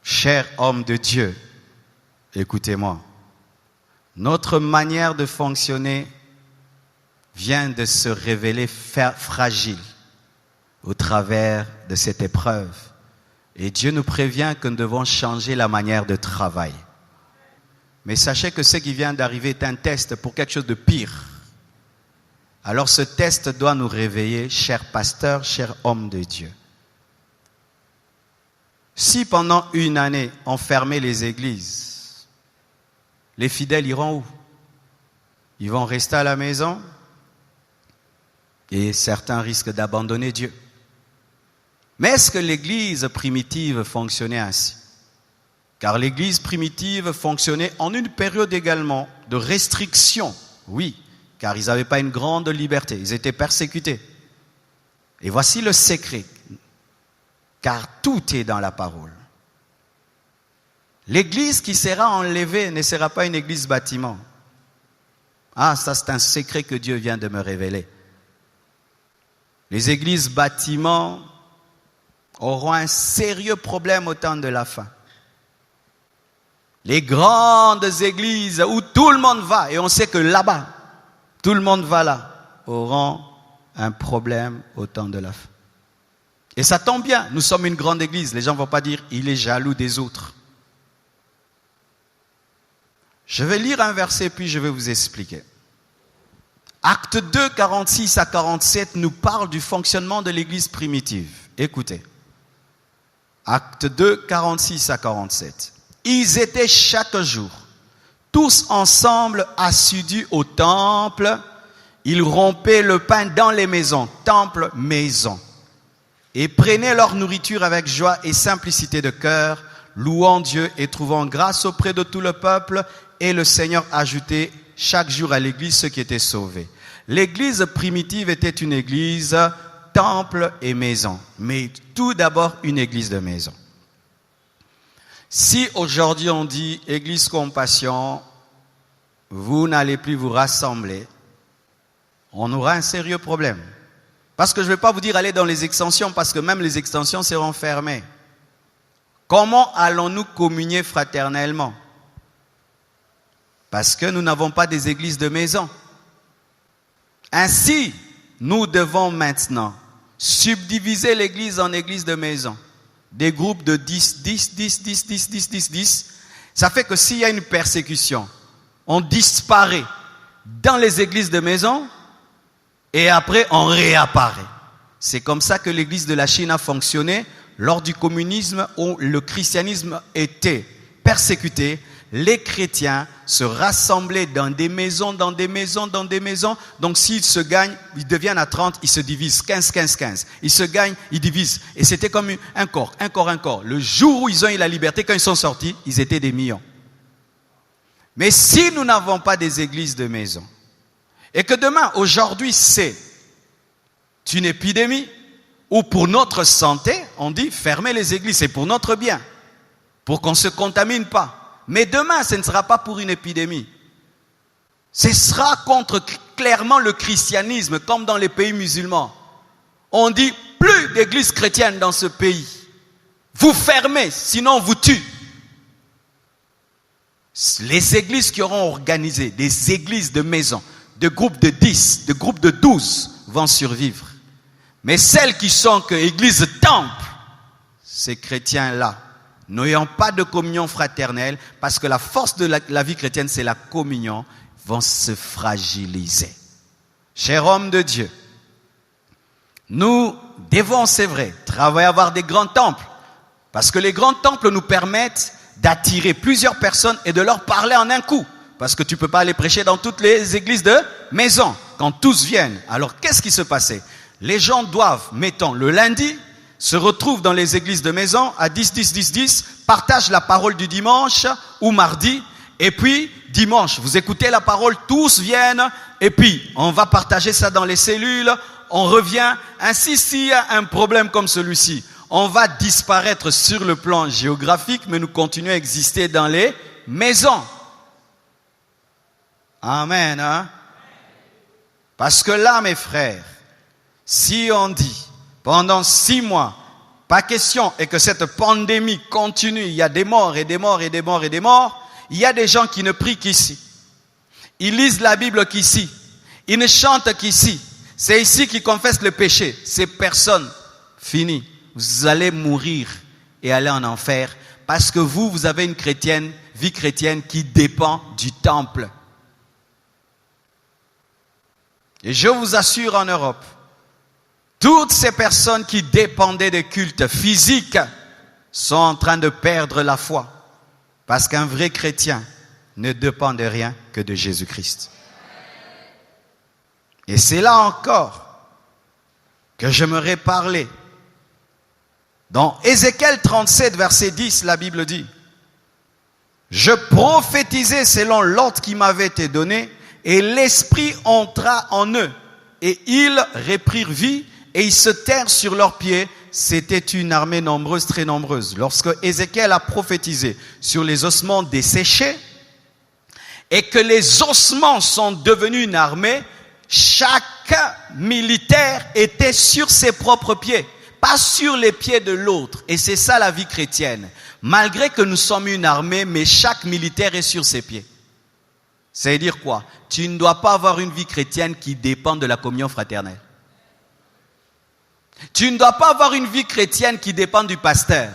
cher homme de Dieu, écoutez-moi, notre manière de fonctionner vient de se révéler fragile au travers de cette épreuve. Et Dieu nous prévient que nous devons changer la manière de travailler. Mais sachez que ce qui vient d'arriver est un test pour quelque chose de pire. Alors ce test doit nous réveiller, cher pasteur, cher homme de Dieu. Si pendant une année on fermait les églises, les fidèles iront où? Ils vont rester à la maison et certains risquent d'abandonner Dieu. Mais est-ce que l'église primitive fonctionnait ainsi? Car l'église primitive fonctionnait en une période également de restriction. Oui, car ils n'avaient pas une grande liberté, ils étaient persécutés. Et voici le secret, car tout est dans la parole. L'église qui sera enlevée ne sera pas une église bâtiment. Ah, ça c'est un secret que Dieu vient de me révéler. Les églises bâtiments auront un sérieux problème au temps de la fin. Les grandes églises où tout le monde va, et on sait que là-bas, tout le monde va là, auront un problème au temps de la fin. Et ça tombe bien, nous sommes une grande église. Les gens ne vont pas dire, il est jaloux des autres. Je vais lire un verset, puis je vais vous expliquer. Acte 2, 46 à 47 nous parle du fonctionnement de l'église primitive. Écoutez. Acte 2, 46 à 47. Ils étaient chaque jour, tous ensemble assidus au temple. Ils rompaient le pain dans les maisons, temple, maison. Et prenaient leur nourriture avec joie et simplicité de cœur, louant Dieu et trouvant grâce auprès de tout le peuple. Et le Seigneur ajoutait chaque jour à l'église ceux qui étaient sauvés. L'église primitive était une église, temple et maison. Mais tout d'abord une église de maison. Si aujourd'hui on dit église compassion, vous n'allez plus vous rassembler, on aura un sérieux problème. Parce que je ne vais pas vous dire aller dans les extensions, parce que même les extensions seront fermées. Comment allons-nous communier fraternellement? Parce que nous n'avons pas des églises de maison. Ainsi, nous devons maintenant subdiviser l'église en églises de maison. Des groupes de 10, 10, 10, 10, 10, 10, 10, 10. Ça fait que s'il y a une persécution, on disparaît dans les églises de maison et après on réapparaît. C'est comme ça que l'église de la Chine a fonctionné lors du communisme où le christianisme était persécuté. Les chrétiens se rassemblaient dans des maisons, dans des maisons, dans des maisons. Donc s'ils se gagnent, ils deviennent à 30, ils se divisent, 15, 15, 15. Ils se gagnent, ils divisent. Et c'était comme un corps, un corps, un corps. Le jour où ils ont eu la liberté, quand ils sont sortis, ils étaient des millions. Mais si nous n'avons pas des églises de maison, et que demain, aujourd'hui, c'est une épidémie, ou pour notre santé, on dit fermer les églises, c'est pour notre bien. pour qu'on ne se contamine pas. Mais demain, ce ne sera pas pour une épidémie. Ce sera contre clairement le christianisme, comme dans les pays musulmans. On dit plus d'églises chrétiennes dans ce pays. Vous fermez, sinon on vous tue. Les églises qui auront organisé, des églises de maison, de groupes de 10, de groupes de 12 vont survivre. Mais celles qui sont que églises temple, ces chrétiens-là, n'ayant pas de communion fraternelle, parce que la force de la vie chrétienne, c'est la communion, vont se fragiliser. Cher homme de Dieu, nous devons, c'est vrai, travailler à avoir des grands temples, parce que les grands temples nous permettent d'attirer plusieurs personnes et de leur parler en un coup. Parce que tu ne peux pas aller prêcher dans toutes les églises de maison. Quand tous viennent, alors qu'est-ce qui se passait? Les gens doivent, mettons, le lundi, se retrouvent dans les églises de maison à 10, partagent la parole du dimanche ou mardi, et puis dimanche, vous écoutez la parole, tous viennent, et puis on va partager ça dans les cellules, on revient. Ainsi, s'il y a un problème comme celui-ci, on va disparaître sur le plan géographique, mais nous continuons à exister dans les maisons. Amen. Hein? Parce que là, mes frères, si on dit pendant 6 mois, pas question, et que cette pandémie continue, il y a des morts et des morts et des morts et des morts, il y a des gens qui ne prient qu'ici. Ils lisent la Bible qu'ici. Ils ne chantent qu'ici. C'est ici qu'ils confessent le péché. Ces personnes, fini. Vous allez mourir et aller en enfer parce que vous avez une vie chrétienne qui dépend du temple. Et je vous assure, en Europe, toutes ces personnes qui dépendaient des cultes physiques sont en train de perdre la foi. Parce qu'un vrai chrétien ne dépend de rien que de Jésus-Christ. Et c'est là encore que j'aimerais parler. Dans Ézéchiel 37, verset 10, la Bible dit: je prophétisais selon l'ordre qui m'avait été donné, et l'Esprit entra en eux, et ils reprirent vie, et ils se terrent sur leurs pieds. C'était une armée nombreuse, très nombreuse. Lorsque Ézéchiel a prophétisé sur les ossements desséchés, et que les ossements sont devenus une armée, chaque militaire était sur ses propres pieds, pas sur les pieds de l'autre. Et c'est ça la vie chrétienne. Malgré que nous sommes une armée, mais chaque militaire est sur ses pieds. C'est-à-dire quoi? Tu ne dois pas avoir une vie chrétienne qui dépend de la communion fraternelle. Tu ne dois pas avoir une vie chrétienne qui dépend du pasteur.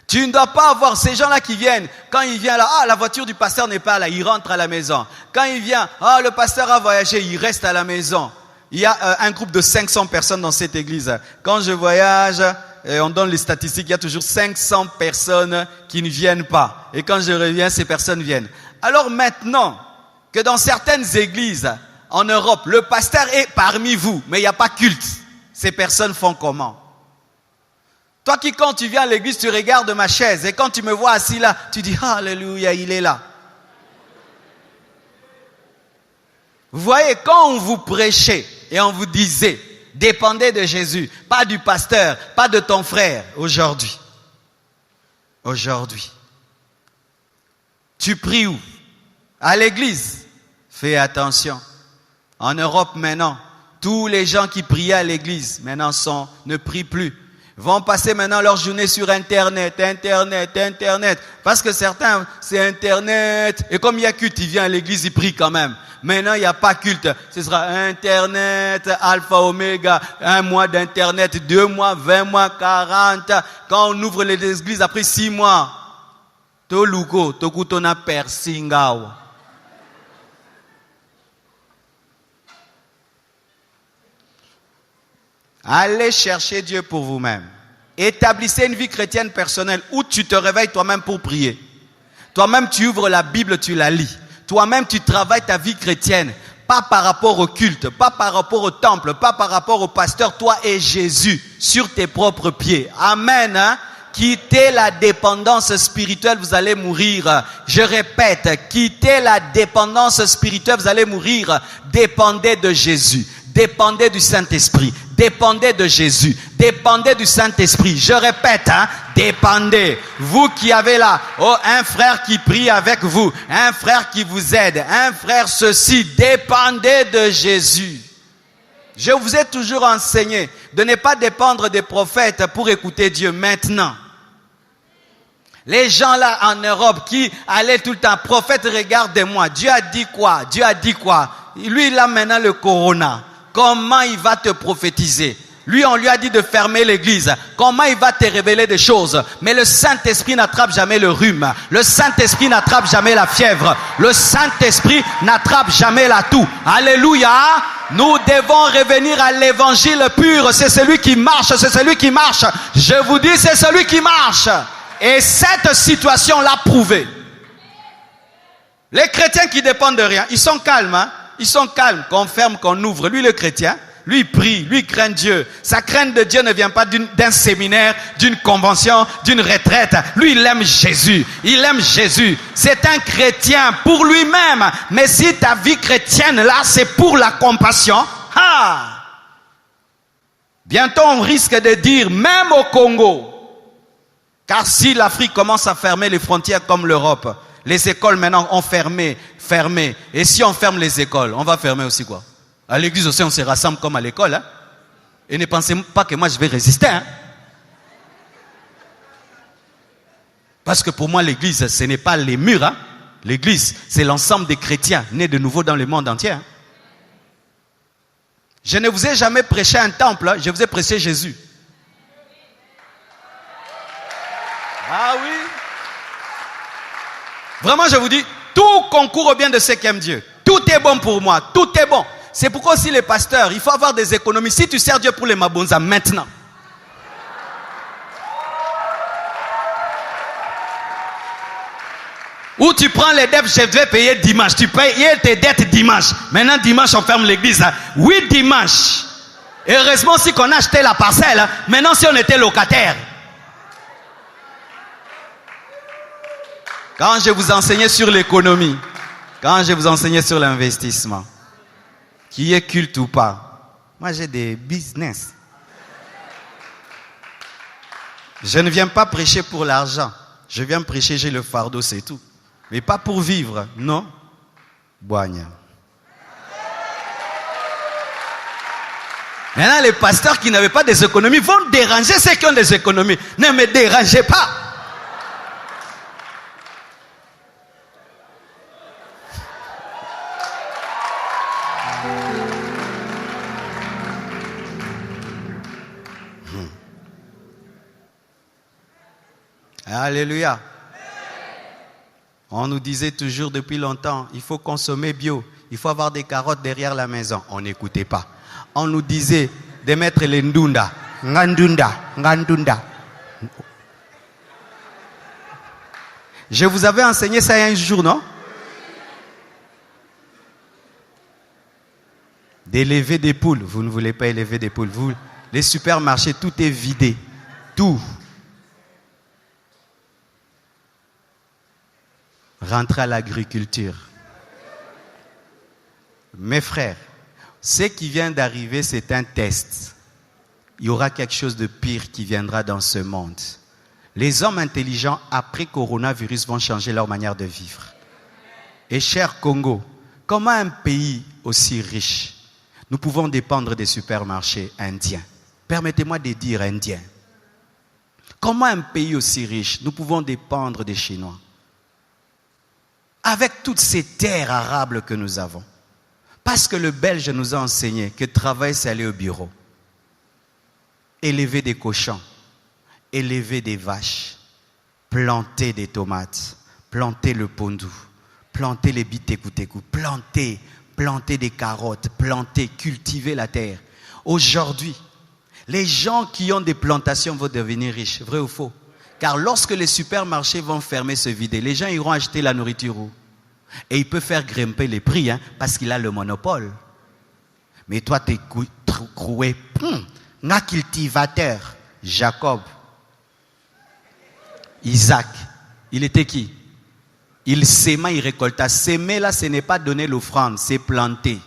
Tu ne dois pas avoir ces gens-là qui viennent, quand il vient là, la voiture du pasteur n'est pas là, il rentre à la maison. Quand il vient, le pasteur a voyagé, il reste à la maison. Il y a un groupe de 500 personnes dans cette église. Quand je voyage, on donne les statistiques, il y a toujours 500 personnes qui ne viennent pas. Et quand je reviens, ces personnes viennent. Alors maintenant, que dans certaines églises en Europe, le pasteur est parmi vous, mais il n'y a pas culte. Ces personnes font comment? Toi qui, quand tu viens à l'église, tu regardes ma chaise, et quand tu me vois assis là, tu dis, alléluia, il est là. Vous voyez, quand on vous prêchait et on vous disait, dépendez de Jésus, pas du pasteur, pas de ton frère, aujourd'hui, tu pries où? À l'église. Fais attention. En Europe maintenant, tous les gens qui priaient à l'église maintenant ne prient plus. Vont passer maintenant leur journée sur Internet. Parce que certains, c'est Internet. Et comme il y a culte, il vient à l'église, il prie quand même. Maintenant, il n'y a pas culte. Ce sera Internet, Alpha, Oméga, 1 mois d'Internet, 2 mois, 20 mois, 40. Quand on ouvre les églises après 6 mois, Toluko, Tokutona Persingao. Allez chercher Dieu pour vous-même. Établissez une vie chrétienne personnelle où tu te réveilles toi-même pour prier. Toi-même, tu ouvres la Bible, tu la lis. Toi-même, tu travailles ta vie chrétienne. Pas par rapport au culte, pas par rapport au temple, pas par rapport au pasteur. Toi et Jésus sur tes propres pieds. Amen. Hein? Quittez la dépendance spirituelle, vous allez mourir. Je répète, quittez la dépendance spirituelle, vous allez mourir. Dépendez de Jésus. dépendez du Saint-Esprit, dépendez de Jésus, dépendez du Saint-Esprit. Je répète, dépendez. Vous qui avez là, un frère qui prie avec vous, un frère qui vous aide, un frère ceci, dépendez de Jésus. Je vous ai toujours enseigné de ne pas dépendre des prophètes pour écouter Dieu maintenant. Les gens là en Europe qui allaient tout le temps, prophète, regardez-moi, Dieu a dit quoi? Dieu a dit quoi? Lui, il a maintenant le corona. Comment il va te prophétiser? Lui, on lui a dit de fermer l'église. Comment il va te révéler des choses? Mais le Saint-Esprit n'attrape jamais le rhume. Le Saint-Esprit n'attrape jamais la fièvre. Le Saint-Esprit n'attrape jamais la toux. Alléluia! Nous devons revenir à l'évangile pur. C'est celui qui marche, c'est celui qui marche. Je vous dis, c'est celui qui marche. Et cette situation l'a prouvé. Les chrétiens qui dépendent de rien, ils sont calmes, Ils sont calmes, qu'on ferme, qu'on ouvre. Lui, le chrétien, lui, il prie, lui, il craint Dieu. Sa crainte de Dieu ne vient pas d'un séminaire, d'une convention, d'une retraite. Lui, il aime Jésus. Il aime Jésus. C'est un chrétien pour lui-même. Mais si ta vie chrétienne, là, c'est pour la compassion, bientôt, on risque de dire, même au Congo, car si l'Afrique commence à fermer les frontières comme l'Europe, les écoles maintenant ont fermé. Et si on ferme les écoles, on va fermer aussi quoi? À l'église aussi, on se rassemble comme à l'école. Et ne pensez pas que moi je vais résister. Parce que pour moi, l'église, ce n'est pas les murs. L'église, c'est l'ensemble des chrétiens nés de nouveau dans le monde entier. Je ne vous ai jamais prêché un temple, je vous ai prêché Jésus. Ah oui. Vraiment, je vous dis, tout concourt au bien de ceux qui aiment Dieu. Tout est bon pour moi, tout est bon. C'est pourquoi aussi les pasteurs, il faut avoir des économies. Si tu sers Dieu pour les mabonzas maintenant. Ou tu prends les dettes, je vais payer dimanche. Tu payes tes dettes dimanche. Maintenant, dimanche, on ferme l'église. Oui, dimanche. Et heureusement, si on a acheté la parcelle, maintenant, si on était locataire. Quand je vous enseignais sur l'économie, quand je vous enseignais sur l'investissement, qui est culte ou pas, moi j'ai des business. Je ne viens pas prêcher pour l'argent. Je viens prêcher, j'ai le fardeau, c'est tout. Mais pas pour vivre, non. Boigna. Maintenant, les pasteurs qui n'avaient pas des économies vont déranger ceux qui ont des économies. Ne me dérangez pas. Alléluia. On nous disait toujours depuis longtemps, il faut consommer bio, il faut avoir des carottes derrière la maison. On n'écoutait pas. On nous disait de mettre les ndunda, ngandunda. Je vous avais enseigné ça un jour, non? D'élever des poules. Vous ne voulez pas élever des poules. Vous, les supermarchés, tout est vidé. Tout. Rentrez à l'agriculture. Mes frères, ce qui vient d'arriver, c'est un test. Il y aura quelque chose de pire qui viendra dans ce monde. Les hommes intelligents, après coronavirus, vont changer leur manière de vivre. Et cher Congo, comment un pays aussi riche, nous pouvons dépendre des supermarchés indiens? Permettez-moi de dire indiens. Comment un pays aussi riche, nous pouvons dépendre des Chinois? Avec toutes ces terres arables que nous avons. Parce que le Belge nous a enseigné que travail, c'est aller au bureau. Élever des cochons, élever des vaches, planter des tomates, planter le pondou, planter les bitékou-tékou, planter des carottes, cultiver la terre. Aujourd'hui, les gens qui ont des plantations vont devenir riches, vrai ou faux? Car lorsque les supermarchés vont fermer, se vider, les gens iront acheter la nourriture où? Et il peut faire grimper les prix parce qu'il a le monopole. Mais toi, tu es croué. Un cultivateur, Jacob, Isaac, il était qui? Il s'aima, il récolta. S'aimer là, ce n'est pas donner l'offrande, c'est planter.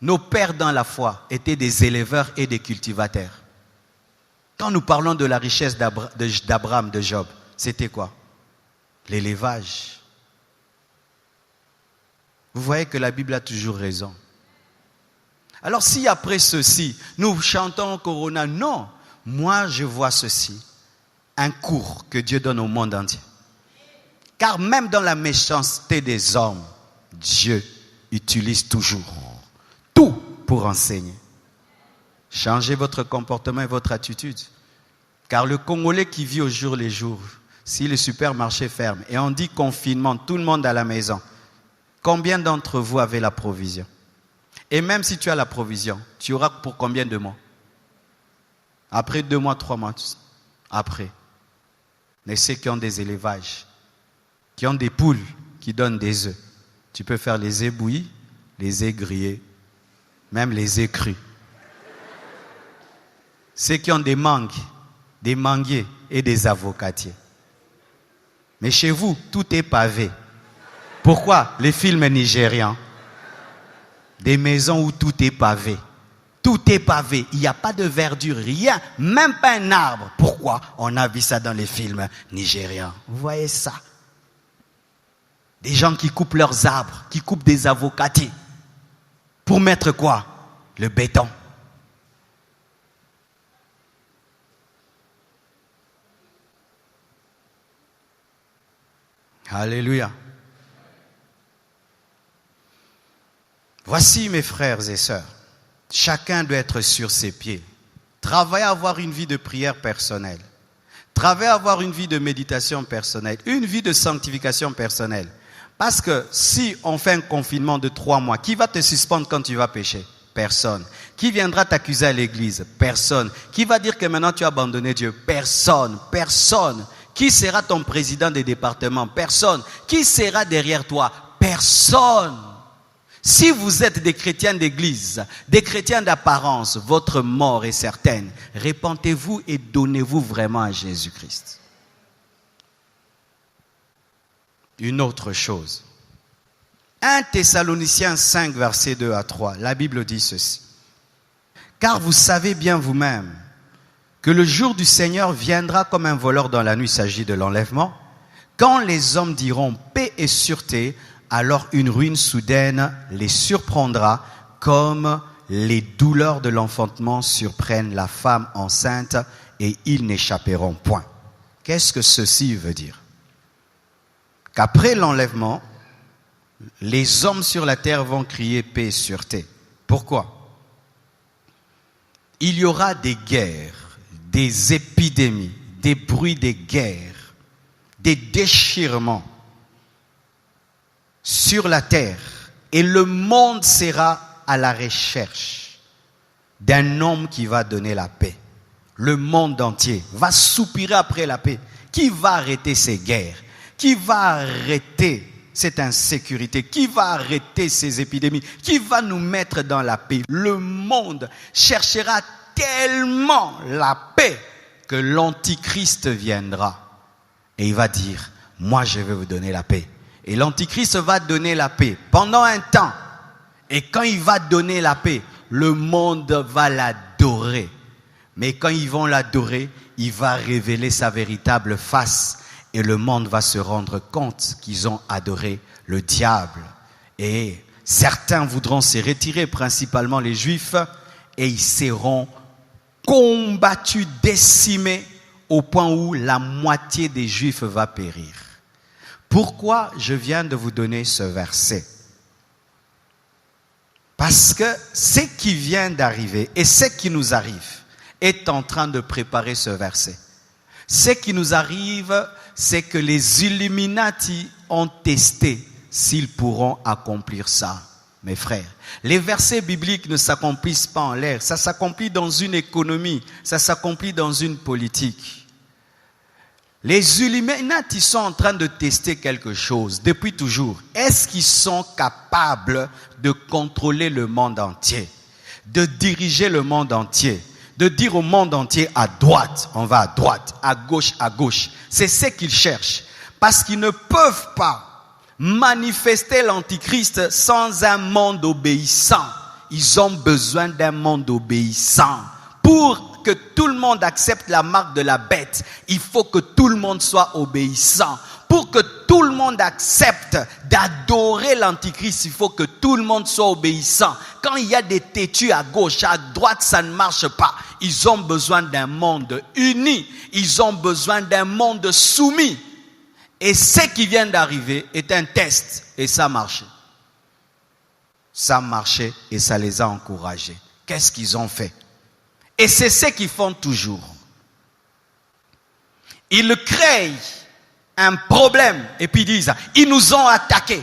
Nos pères dans la foi étaient des éleveurs et des cultivateurs. Quand nous parlons de la richesse d'Abraham, de Job, c'était quoi? L'élevage. Vous voyez que la Bible a toujours raison. Alors si après ceci, nous chantons Corona, non. Moi, je vois ceci. Un cours que Dieu donne au monde entier. Car même dans la méchanceté des hommes, Dieu utilise toujours tout pour enseigner. Changez votre comportement et votre attitude. Car le Congolais qui vit au jour le jour, si le supermarché ferme et on dit confinement, tout le monde à la maison, combien d'entre vous avez la provision? Et même si tu as la provision, tu auras pour combien de mois? Après 2 mois, 3 mois, après. Mais ceux qui ont des élevages, qui ont des poules qui donnent des œufs, tu peux faire les œufs bouillis, les œufs grillés, même les œufs crus. Ceux qui ont des mangues, des manguiers et des avocatiers. Mais chez vous, tout est pavé. Pourquoi? Les films nigérians. Des maisons où tout est pavé. Tout est pavé. Il n'y a pas de verdure, rien. Même pas un arbre. Pourquoi? On a vu ça dans les films nigérians. Vous voyez ça? Des gens qui coupent leurs arbres, qui coupent des avocatiers. Pour mettre quoi? Le béton. Alléluia. Voici mes frères et sœurs, chacun doit être sur ses pieds. Travaillez à avoir une vie de prière personnelle. Travaillez à avoir une vie de méditation personnelle, une vie de sanctification personnelle. Parce que si on fait un confinement de 3 mois, qui va te suspendre quand tu vas pécher? Personne. Qui viendra t'accuser à l'église? Personne. Qui va dire que maintenant tu as abandonné Dieu? Personne. Personne. Qui sera ton président des départements? Personne. Qui sera derrière toi? Personne. Si vous êtes des chrétiens d'église, des chrétiens d'apparence, votre mort est certaine. Répentez-vous et donnez-vous vraiment à Jésus-Christ. Une autre chose. 1 Thessaloniciens 5, versets 2 à 3. La Bible dit ceci. Car vous savez bien vous-même que le jour du Seigneur viendra comme un voleur dans la nuit, il s'agit de l'enlèvement. Quand les hommes diront paix et sûreté, alors une ruine soudaine les surprendra comme les douleurs de l'enfantement surprennent la femme enceinte et ils n'échapperont point. Qu'est-ce que ceci veut dire? Qu'après l'enlèvement, les hommes sur la terre vont crier paix et sûreté. Pourquoi? Il y aura des guerres, des épidémies, des bruits de guerre, des déchirements sur la terre, et le monde sera à la recherche d'un homme qui va donner la paix. Le monde entier va soupirer après la paix. Qui va arrêter ces guerres? Qui va arrêter cette insécurité? Qui va arrêter ces épidémies? Qui va nous mettre dans la paix? Le monde cherchera tellement la paix que l'Antichrist viendra et il va dire, moi je vais vous donner la paix. Et l'Antichrist va donner la paix pendant un temps. Et quand il va donner la paix, le monde va l'adorer. Mais quand ils vont l'adorer, il va révéler sa véritable face. Et le monde va se rendre compte qu'ils ont adoré le diable. Et certains voudront se retirer, principalement les Juifs, et ils seront combattus, décimés, au point où la moitié des Juifs va périr. Pourquoi je viens de vous donner ce verset? Parce que ce qui vient d'arriver et ce qui nous arrive est en train de préparer ce verset. Ce qui nous arrive, c'est que les Illuminati ont testé s'ils pourront accomplir ça, mes frères. Les versets bibliques ne s'accomplissent pas en l'air, ça s'accomplit dans une économie, ça s'accomplit dans une politique. Les Illuminati sont en train de tester quelque chose depuis toujours. Est-ce qu'ils sont capables de contrôler le monde entier, de diriger le monde entier, de dire au monde entier à droite, on va à droite, à gauche, à gauche. C'est ce qu'ils cherchent. Parce qu'ils ne peuvent pas manifester l'Antichrist sans un monde obéissant. ils ont besoin d'un monde obéissant. Pour que tout le monde accepte la marque de la bête, il faut que tout le monde soit obéissant. Pour que tout le monde accepte d'adorer l'antichrist, il faut que tout le monde soit obéissant. Quand il y a des têtus à gauche, à droite, ça ne marche pas. Ils ont besoin d'un monde uni. Ils ont besoin d'un monde soumis. Et ce qui vient d'arriver est un test. Et ça marchait. Ça marchait et ça les a encouragés. Qu'est-ce qu'ils ont fait? Et c'est ce qu'ils font toujours. Ils créent un problème et puis ils disent, ils nous ont attaqués.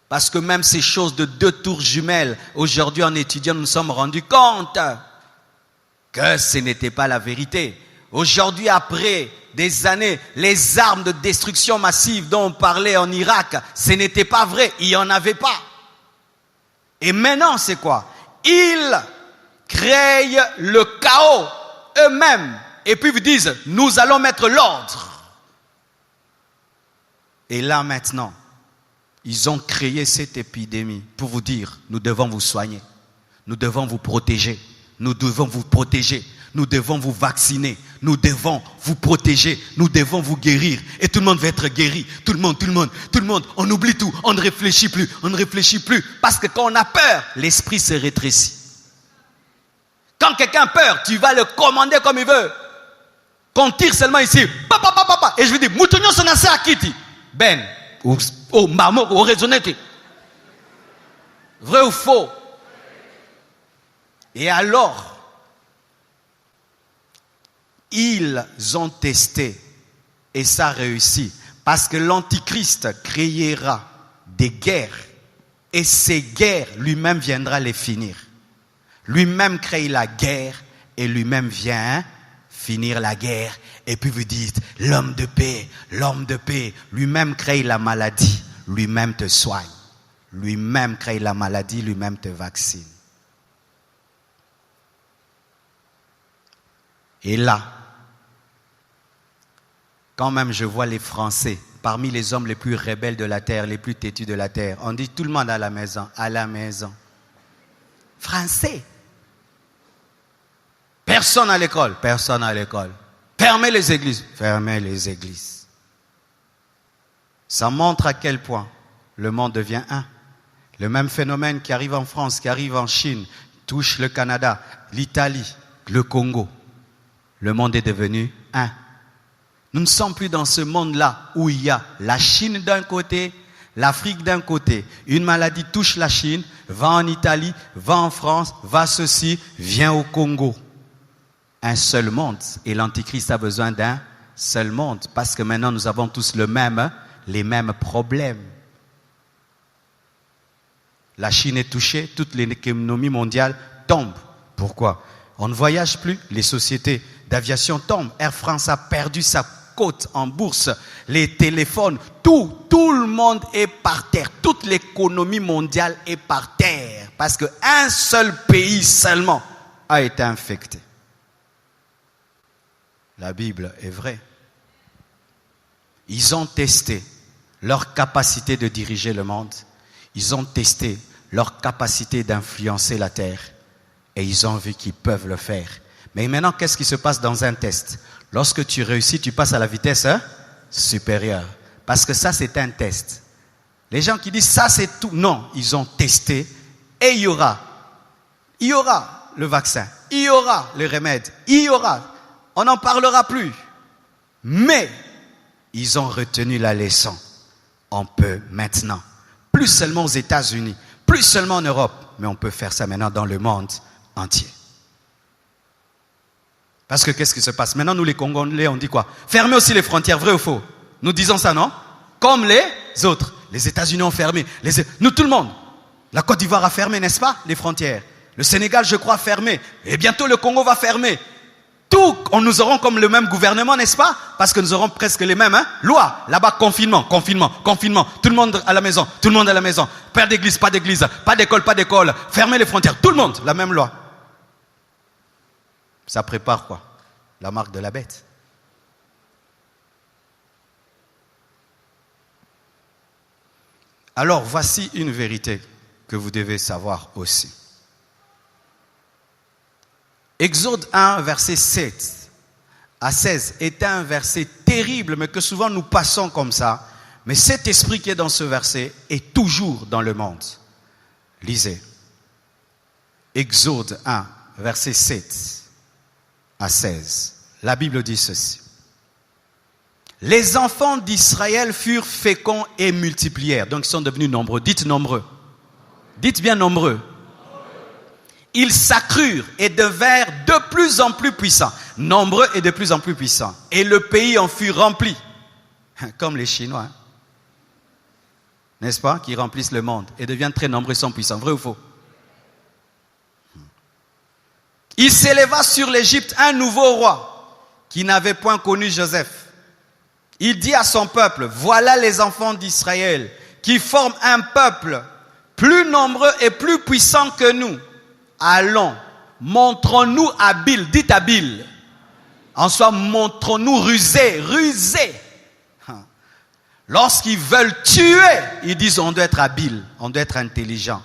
Parce que même ces choses de 2 tours jumelles, aujourd'hui en étudiant, nous nous sommes rendus compte que ce n'était pas la vérité. Aujourd'hui, après des années, les armes de destruction massive dont on parlait en Irak, ce n'était pas vrai, il n'y en avait pas. Et maintenant, c'est quoi? Ils créent le chaos eux-mêmes et puis vous disent, nous allons mettre l'ordre. Et là maintenant, ils ont créé cette épidémie pour vous dire, nous devons vous soigner, nous devons vous protéger, nous devons vous protéger, nous devons vous vacciner, nous devons vous protéger, nous devons vous guérir. Et tout le monde va être guéri, tout le monde, on oublie tout, on ne réfléchit plus. Parce que quand on a peur, l'esprit se rétrécit. Quand quelqu'un a peur, tu vas le commander comme il veut. Qu'on tire seulement ici, papa. Et je lui dis, Moutonio Sonasa Akiti. Ben, au marmo, au raisonnete. Vrai ou faux? Et alors, ils ont testé et ça réussit. Parce que l'Antichrist créera des guerres et ces guerres, lui-même viendra les finir. Lui-même crée la guerre et lui-même vient finir la guerre. Et puis vous dites, l'homme de paix, lui-même crée la maladie, lui-même te soigne. Lui-même crée la maladie, lui-même te vaccine. Et là, quand même je vois les Français, parmi les hommes les plus rebelles de la terre, les plus têtus de la terre, on dit tout le monde à la maison. Français. Personne à l'école. Fermez les églises. Ça montre à quel point le monde devient un. Le même phénomène qui arrive en France, qui arrive en Chine, touche le Canada, l'Italie, le Congo. Le monde est devenu un. Nous ne sommes plus dans ce monde-là où il y a la Chine d'un côté, l'Afrique d'un côté. Une maladie touche la Chine, va en Italie, va en France, va ceci, vient au Congo. Un seul monde. Et l'Antichrist a besoin d'un seul monde. Parce que maintenant, nous avons tous les mêmes problèmes. La Chine est touchée, toute l'économie mondiale tombe. Pourquoi? On ne voyage plus, les sociétés d'aviation tombent. Air France a perdu sa cote en bourse. Les téléphones, tout le monde est par terre. Toute l'économie mondiale est par terre. Parce qu'un seul pays seulement a été infecté. La Bible est vraie. Ils ont testé leur capacité de diriger le monde. Ils ont testé leur capacité d'influencer la terre. Et ils ont vu qu'ils peuvent le faire. Mais maintenant, qu'est-ce qui se passe dans un test? Lorsque tu réussis, tu passes à la vitesse supérieure. Parce que ça, c'est un test. Les gens qui disent ça, c'est tout. Non, ils ont testé. Et il y aura le vaccin. Il y aura le remède. On n'en parlera plus. Mais, ils ont retenu la leçon. On peut maintenant, plus seulement aux États-Unis, plus seulement en Europe, mais on peut faire ça maintenant dans le monde entier. Parce que qu'est-ce qui se passe? Maintenant, nous les Congolais, on dit quoi? Fermez aussi les frontières, vrai ou faux? Nous disons ça, non? Comme les autres. Les États-Unis ont fermé. Nous, tout le monde. La Côte d'Ivoire a fermé, n'est-ce pas? Les frontières. Le Sénégal, je crois, a fermé. Et bientôt, le Congo va fermer. Tout, nous aurons comme le même gouvernement, n'est-ce pas? Parce que nous aurons presque les mêmes lois. Là-bas, confinement. Tout le monde à la maison. Pas d'église, pas d'école. Fermez les frontières. Tout le monde, la même loi. Ça prépare quoi? La marque de la bête. Alors, voici une vérité que vous devez savoir aussi. Exode 1, verset 7 à 16 est un verset terrible, mais que souvent nous passons comme ça. Mais cet esprit qui est dans ce verset est toujours dans le monde. Lisez. Exode 1, verset 7 à 16. La Bible dit ceci. Les enfants d'Israël furent féconds et multiplièrent. Donc ils sont devenus nombreux. Dites nombreux. Dites bien nombreux. Ils s'accrurent et devinrent de plus en plus puissants. Nombreux et de plus en plus puissants. Et le pays en fut rempli. Comme les Chinois. N'est-ce pas? Qui remplissent le monde et deviennent très nombreux et sont puissants. Vrai ou faux? Il s'éleva sur l'Égypte un nouveau roi qui n'avait point connu Joseph. Il dit à son peuple, voilà les enfants d'Israël qui forment un peuple plus nombreux et plus puissant que nous. Allons, montrons-nous habiles, dites habiles. En soi, montrons-nous rusés. Lorsqu'ils veulent tuer, ils disent on doit être habile, on doit être intelligent.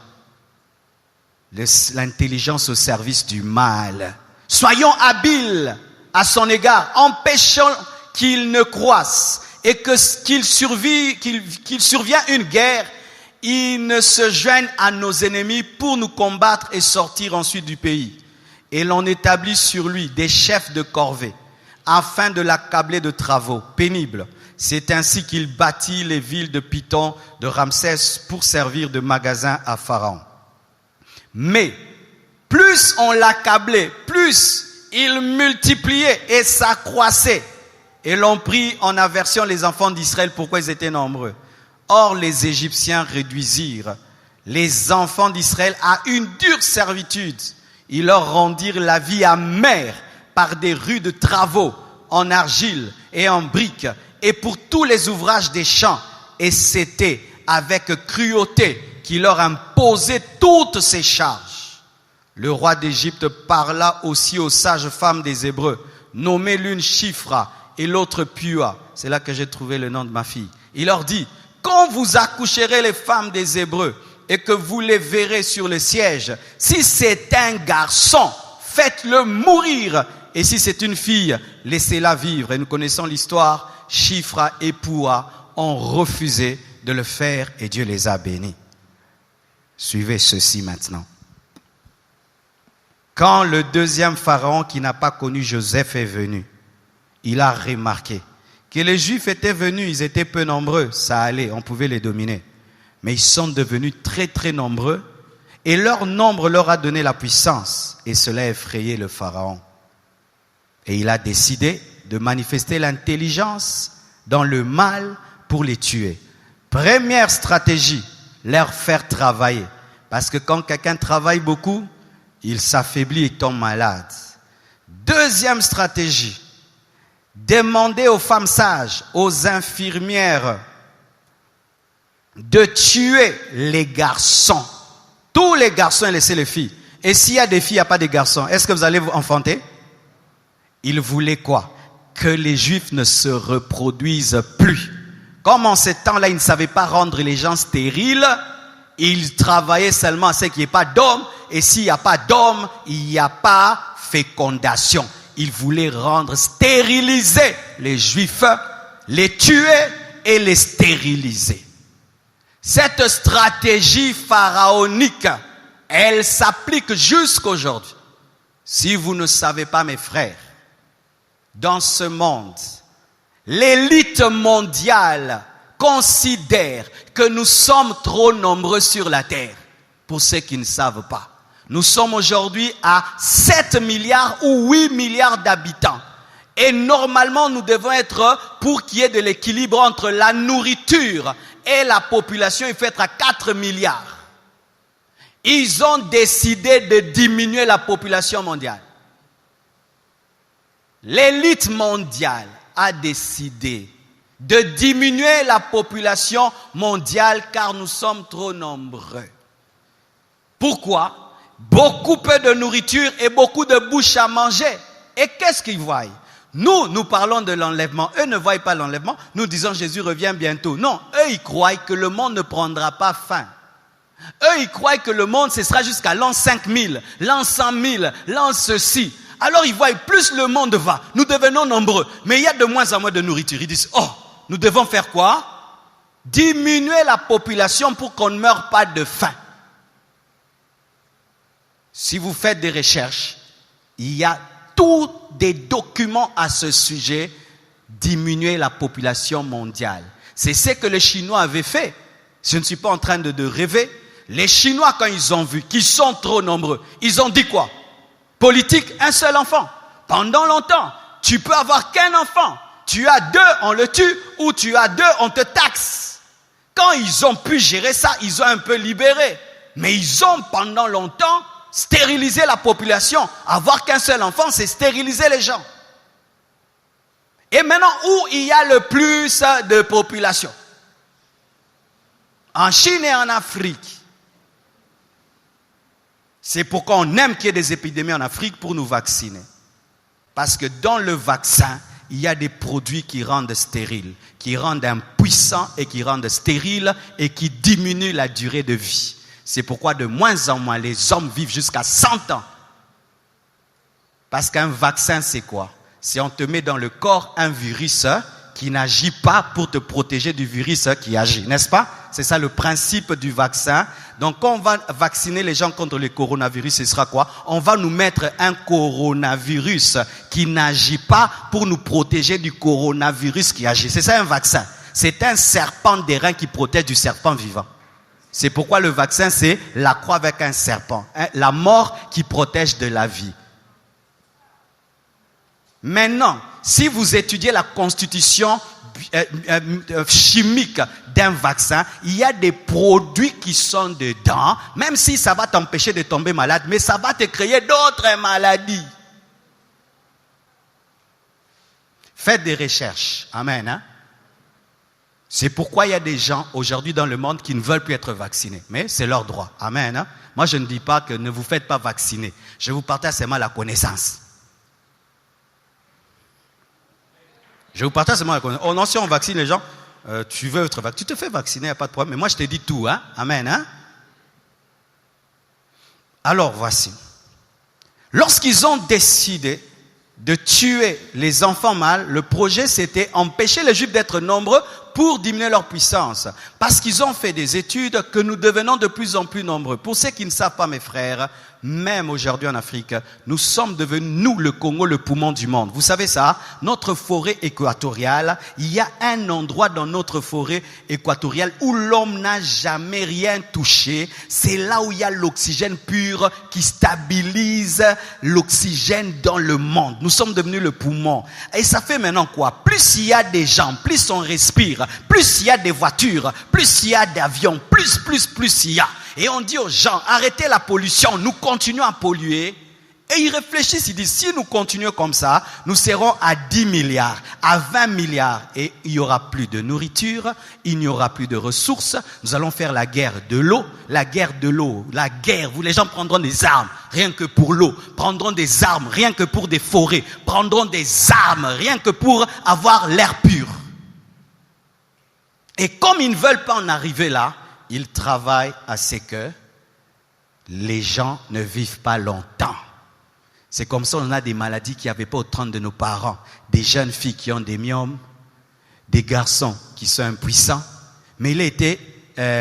L'intelligence au service du mal. Soyons habiles à son égard, empêchons qu'il ne croisse et qu'il survienne une guerre, il ne se joigne à nos ennemis pour nous combattre et sortir ensuite du pays. Et l'on établit sur lui des chefs de corvée, afin de l'accabler de travaux pénibles. C'est ainsi qu'il bâtit les villes de Python, de Ramsès, pour servir de magasin à Pharaon. Mais, plus on l'accablait, plus il multipliait et s'accroissait. Et l'on prit en aversion les enfants d'Israël, pourquoi ils étaient nombreux. Or, les Égyptiens réduisirent les enfants d'Israël à une dure servitude. Ils leur rendirent la vie amère par des rudes travaux en argile et en briques et pour tous les ouvrages des champs. Et c'était avec cruauté qu'il leur imposait toutes ces charges. Le roi d'Égypte parla aussi aux sages femmes des Hébreux, nommées l'une Shifra et l'autre Pua. C'est là que j'ai trouvé le nom de ma fille. Il leur dit, quand vous accoucherez les femmes des Hébreux et que vous les verrez sur le siège, si c'est un garçon, faites-le mourir. Et si c'est une fille, laissez-la vivre. Et nous connaissons l'histoire, Shifra et Pua ont refusé de le faire et Dieu les a bénis. Suivez ceci maintenant. Quand le deuxième pharaon qui n'a pas connu Joseph est venu, il a remarqué que les Juifs étaient venus, ils étaient peu nombreux, ça allait, on pouvait les dominer. Mais ils sont devenus très très nombreux et leur nombre leur a donné la puissance et cela a effrayé le pharaon. Et il a décidé de manifester l'intelligence dans le mal pour les tuer. Première stratégie, leur faire travailler. Parce que quand quelqu'un travaille beaucoup, il s'affaiblit et tombe malade. Deuxième stratégie, demander aux femmes sages, aux infirmières, de tuer les garçons. Tous les garçons et laisser les filles. Et s'il y a des filles, il n'y a pas de garçons, est-ce que vous allez vous enfanter? Il voulait quoi? Que les Juifs ne se reproduisent plus. Comme en ces temps-là, ils ne savaient pas rendre les gens stériles, ils travaillaient seulement à ce qu'il n'y ait pas d'hommes. Et s'il n'y a pas d'hommes, il n'y a pas fécondation. Ils voulaient rendre stériliser les Juifs, les tuer et les stériliser. Cette stratégie pharaonique, elle s'applique jusqu'aujourd'hui. Si vous ne savez pas, mes frères, dans ce monde, l'élite mondiale considère que nous sommes trop nombreux sur la terre. Pour ceux qui ne savent pas, nous sommes aujourd'hui à 7 milliards ou 8 milliards d'habitants. Et normalement, nous devons être, pour qu'il y ait de l'équilibre entre la nourriture et la population, il faut être à 4 milliards. Ils ont décidé de diminuer la population mondiale. L'élite mondiale a décidé de diminuer la population mondiale car nous sommes trop nombreux. Pourquoi? Beaucoup peu de nourriture et beaucoup de bouches à manger. Et qu'est-ce qu'ils voient? Nous parlons de l'enlèvement. Eux ne voient pas l'enlèvement. Nous disons Jésus revient bientôt. Non, eux ils croient que le monde ne prendra pas fin. Eux, ils croient que le monde, ce sera jusqu'à l'an 5000, l'an 100 000, l'an ceci. Alors, ils voient plus le monde va. Nous devenons nombreux. Mais il y a de moins en moins de nourriture. Ils disent, oh, nous devons faire quoi? Diminuer la population pour qu'on ne meure pas de faim. Si vous faites des recherches, il y a tous des documents à ce sujet, diminuer la population mondiale. C'est ce que les Chinois avaient fait. Je ne suis pas en train de rêver. Les Chinois, quand ils ont vu qu'ils sont trop nombreux, ils ont dit quoi? Politique, un seul enfant. Pendant longtemps, tu peux avoir qu'un enfant. Tu as deux, on le tue, ou tu as deux, on te taxe. Quand ils ont pu gérer ça, ils ont un peu libéré. Mais ils ont pendant longtemps stérilisé la population. Avoir qu'un seul enfant, c'est stériliser les gens. Et maintenant, où il y a le plus de population? En Chine et en Afrique. C'est pourquoi on aime qu'il y ait des épidémies en Afrique pour nous vacciner. Parce que dans le vaccin, il y a des produits qui rendent stériles, qui rendent impuissants et qui rendent stériles et qui diminuent la durée de vie. C'est pourquoi de moins en moins les hommes vivent jusqu'à 100 ans. Parce qu'un vaccin, c'est quoi? C'est on te met dans le corps un virus qui n'agit pas pour te protéger du virus qui agit, n'est-ce pas? C'est ça le principe du vaccin. Donc quand on va vacciner les gens contre le coronavirus, ce sera quoi? On va nous mettre un coronavirus qui n'agit pas pour nous protéger du coronavirus qui agit. C'est ça un vaccin. C'est un serpent d'airain qui protège du serpent vivant. C'est pourquoi le vaccin, c'est la croix avec un serpent. La mort qui protège de la vie. Maintenant, si vous étudiez la constitution chimique d'un vaccin, il y a des produits qui sont dedans, même si ça va t'empêcher de tomber malade, mais ça va te créer d'autres maladies. Faites des recherches. Amen. Hein? C'est pourquoi il y a des gens aujourd'hui dans le monde qui ne veulent plus être vaccinés. Mais c'est leur droit. Amen. Hein? Moi, je ne dis pas que ne vous faites pas vacciner. Je vous partage seulement la connaissance. Je vous partage seulement la connaissance. Oh non, si on vaccine les gens, tu veux être vacciné, tu te fais vacciner, il n'y a pas de problème. Mais moi, je te dis tout. Hein? Amen. Hein? Alors, voici. Lorsqu'ils ont décidé de tuer les enfants mâles, le projet, c'était empêcher les Juifs d'être nombreux pour diminuer leur puissance. Parce qu'ils ont fait des études que nous devenons de plus en plus nombreux. Pour ceux qui ne savent pas, mes frères, même aujourd'hui en Afrique, nous sommes devenus, nous, le Congo, le poumon du monde. Vous savez ça? Notre forêt équatoriale, il y a un endroit dans notre forêt équatoriale où l'homme n'a jamais rien touché. C'est là où il y a l'oxygène pur qui stabilise l'oxygène dans le monde. Nous sommes devenus le poumon. Et ça fait maintenant quoi? Plus il y a des gens, plus on respire, plus il y a des voitures, plus il y a d'avions, plus il y a. Et on dit aux gens, arrêtez la pollution, nous continuons à polluer. Et ils réfléchissent, ils disent, si nous continuons comme ça, nous serons à 10 milliards, à 20 milliards. Et il n'y aura plus de nourriture, il n'y aura plus de ressources. Nous allons faire la guerre de l'eau, la guerre, où les gens prendront des armes, rien que pour l'eau. Prendront des armes, rien que pour des forêts. Prendront des armes, rien que pour avoir l'air pur. Et comme ils ne veulent pas en arriver là, ils travaillent à ce que les gens ne vivent pas longtemps. C'est comme ça on a des maladies qu'il n'y avait pas au temps de nos parents. Des jeunes filles qui ont des myomes, des garçons qui sont impuissants. Mais il a été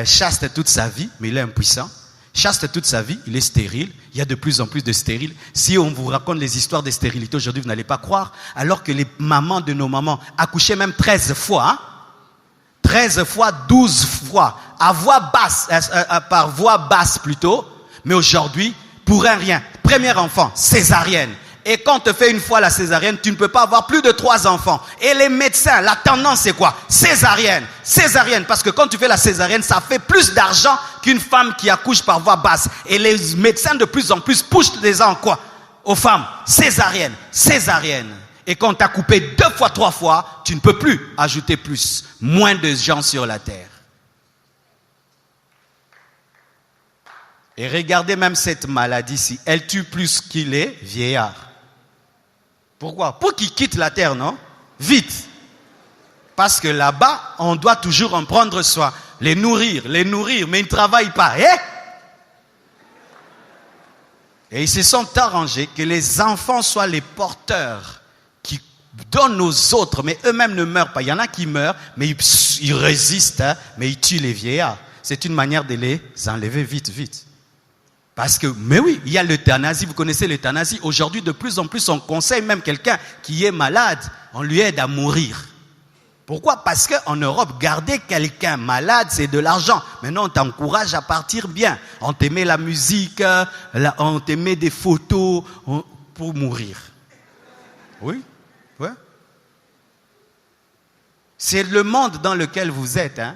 chaste toute sa vie, mais il est impuissant. Chaste toute sa vie, il est stérile. Il y a de plus en plus de stériles. Si on vous raconte les histoires de stérilité aujourd'hui, vous n'allez pas croire. Alors que les mamans de nos mamans accouchaient même 13 fois, hein? 13 fois, 12 fois, à voix basse, par voix basse plutôt. Mais aujourd'hui, pour un rien, premier enfant, césarienne. Et quand on te fait une fois la césarienne, tu ne peux pas avoir plus de 3 enfants. Et les médecins, la tendance c'est quoi? Césarienne. Césarienne, parce que quand tu fais la césarienne, ça fait plus d'argent qu'une femme qui accouche par voix basse. Et les médecins de plus en plus poussent les gens quoi? Aux femmes, césarienne, césarienne. Et quand tu as coupé 2 fois, 3 fois, tu ne peux plus ajouter plus. Moins de gens sur la terre. Et regardez même cette maladie-ci. Elle tue plus qu'il est vieillard. Pourquoi? Pour qu'il quitte la terre, non? Vite. Parce que là-bas, on doit toujours en prendre soin. Les nourrir, mais ils ne travaillent pas. Et ils se sont arrangés que les enfants soient les porteurs qui donnent aux autres, mais eux-mêmes ne meurent pas. Il y en a qui meurent, mais ils résistent, hein, mais ils tuent les vieillards. C'est une manière de les enlever vite, vite. Parce que, mais oui, il y a l'euthanasie, vous connaissez l'euthanasie. Aujourd'hui, de plus en plus, on conseille même quelqu'un qui est malade, on lui aide à mourir. Pourquoi? Parce qu'en Europe, garder quelqu'un malade, c'est de l'argent. Maintenant, on t'encourage à partir bien. On te met la musique, on te met des photos pour mourir. Oui, ouais. C'est le monde dans lequel vous êtes, hein.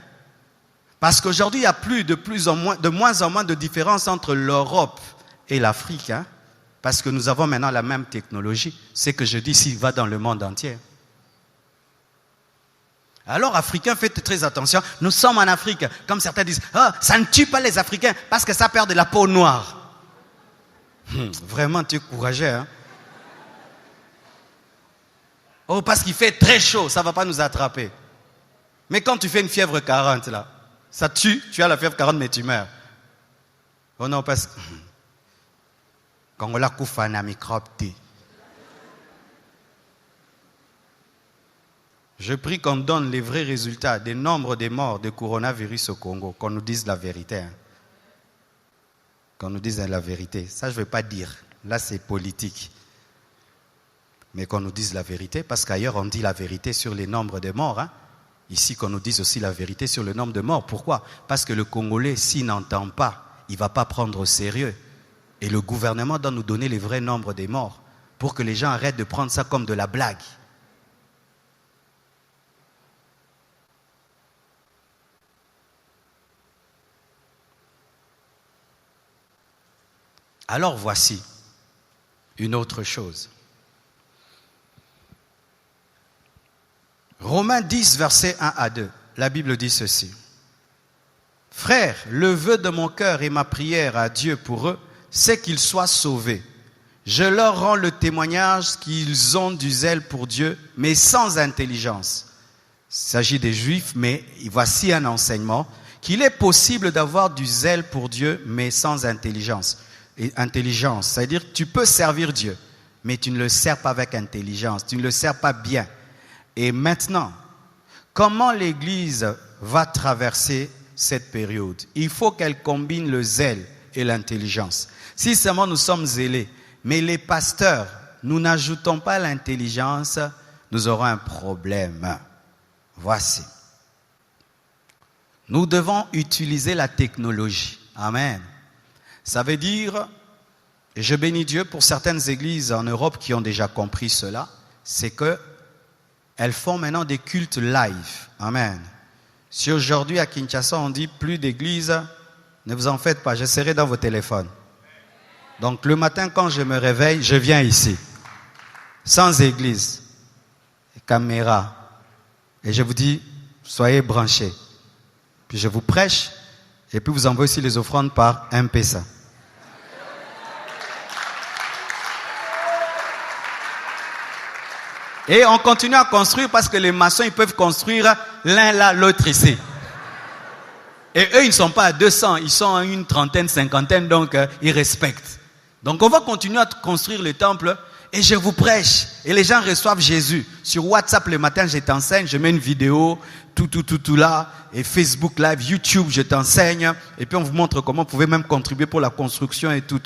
Parce qu'aujourd'hui, il y a de moins en moins de différence entre l'Europe et l'Afrique, hein. Parce que nous avons maintenant la même technologie. C'est que je dis, s'il va dans le monde entier. Alors, Africains, faites très attention. Nous sommes en Afrique. Comme certains disent, ça ne tue pas les Africains parce que ça perd de la peau noire. Vraiment, tu es courageux, hein? Oh, parce qu'il fait très chaud, ça ne va pas nous attraper. Mais quand tu fais une fièvre 40, là, ça tue, tu as la fièvre 40, mais tu meurs. Oh non, parce que... Quand on l'a coupé un microbe, je prie qu'on donne les vrais résultats des nombres des morts de coronavirus au Congo, qu'on nous dise la vérité. Hein. Qu'on nous dise la vérité. Ça, je ne vais pas dire. Là, c'est politique. Mais qu'on nous dise la vérité, parce qu'ailleurs, on dit la vérité sur les nombres de morts. Hein. Ici, qu'on nous dise aussi la vérité sur le nombre de morts. Pourquoi? Parce que le Congolais, s'il n'entend pas, il ne va pas prendre au sérieux. Et le gouvernement doit nous donner les vrais nombres des morts pour que les gens arrêtent de prendre ça comme de la blague. Alors voici une autre chose. Romains 10, versets 1 à 2. La Bible dit ceci. Frères, le vœu de mon cœur et ma prière à Dieu pour eux, c'est qu'ils soient sauvés. Je leur rends le témoignage qu'ils ont du zèle pour Dieu, mais sans intelligence. Il s'agit des Juifs, mais voici un enseignement, qu'il est possible d'avoir du zèle pour Dieu, mais sans intelligence. Et intelligence, c'est-à-dire que tu peux servir Dieu, mais tu ne le sers pas avec intelligence, tu ne le sers pas bien. Et maintenant, comment l'Église va traverser cette période? Il faut qu'elle combine le zèle et l'intelligence. Si seulement nous sommes zélés, mais les pasteurs, nous n'ajoutons pas l'intelligence, nous aurons un problème. Voici. Nous devons utiliser la technologie. Amen. Ça veut dire, et je bénis Dieu pour certaines églises en Europe qui ont déjà compris cela, c'est que elles font maintenant des cultes live. Amen. Si aujourd'hui à Kinshasa on dit plus d'églises, ne vous en faites pas, je serai dans vos téléphones. Donc le matin quand je me réveille, je viens ici. Sans église, caméra. Et je vous dis, soyez branchés. Puis je vous prêche. Et puis vous envoyez aussi les offrandes par M-Pesa. Et on continue à construire parce que les maçons, ils peuvent construire l'un là, l'autre ici. Et eux, ils ne sont pas à 200, ils sont à une trentaine, cinquantaine, donc ils respectent. Donc on va continuer à construire le temple et je vous prêche. Et les gens reçoivent Jésus. Sur WhatsApp le matin, je t'enseigne, je mets une vidéo, tout là. Et Facebook Live, YouTube, je t'enseigne. Et puis on vous montre comment vous pouvez même contribuer pour la construction et tout.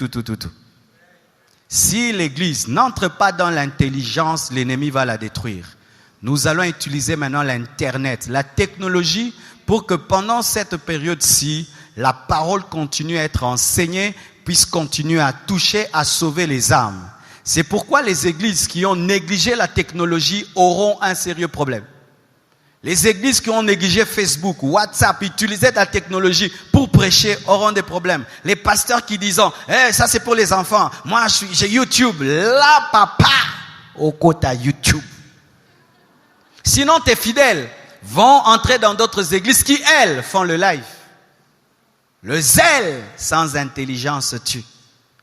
Si l'Église n'entre pas dans l'intelligence, l'ennemi va la détruire. Nous allons utiliser maintenant l'Internet, la technologie, pour que pendant cette période-ci, la parole continue à être enseignée, puisse continuer à toucher, à sauver les âmes. C'est pourquoi les églises qui ont négligé la technologie auront un sérieux problème. Les églises qui ont négligé Facebook, WhatsApp, utilisaient la technologie pour prêcher auront des problèmes. Les pasteurs qui disent ça c'est pour les enfants, moi j'ai YouTube, là papa, au côté YouTube. Sinon tes fidèles vont entrer dans d'autres églises qui elles font le live. Le zèle sans intelligence tue.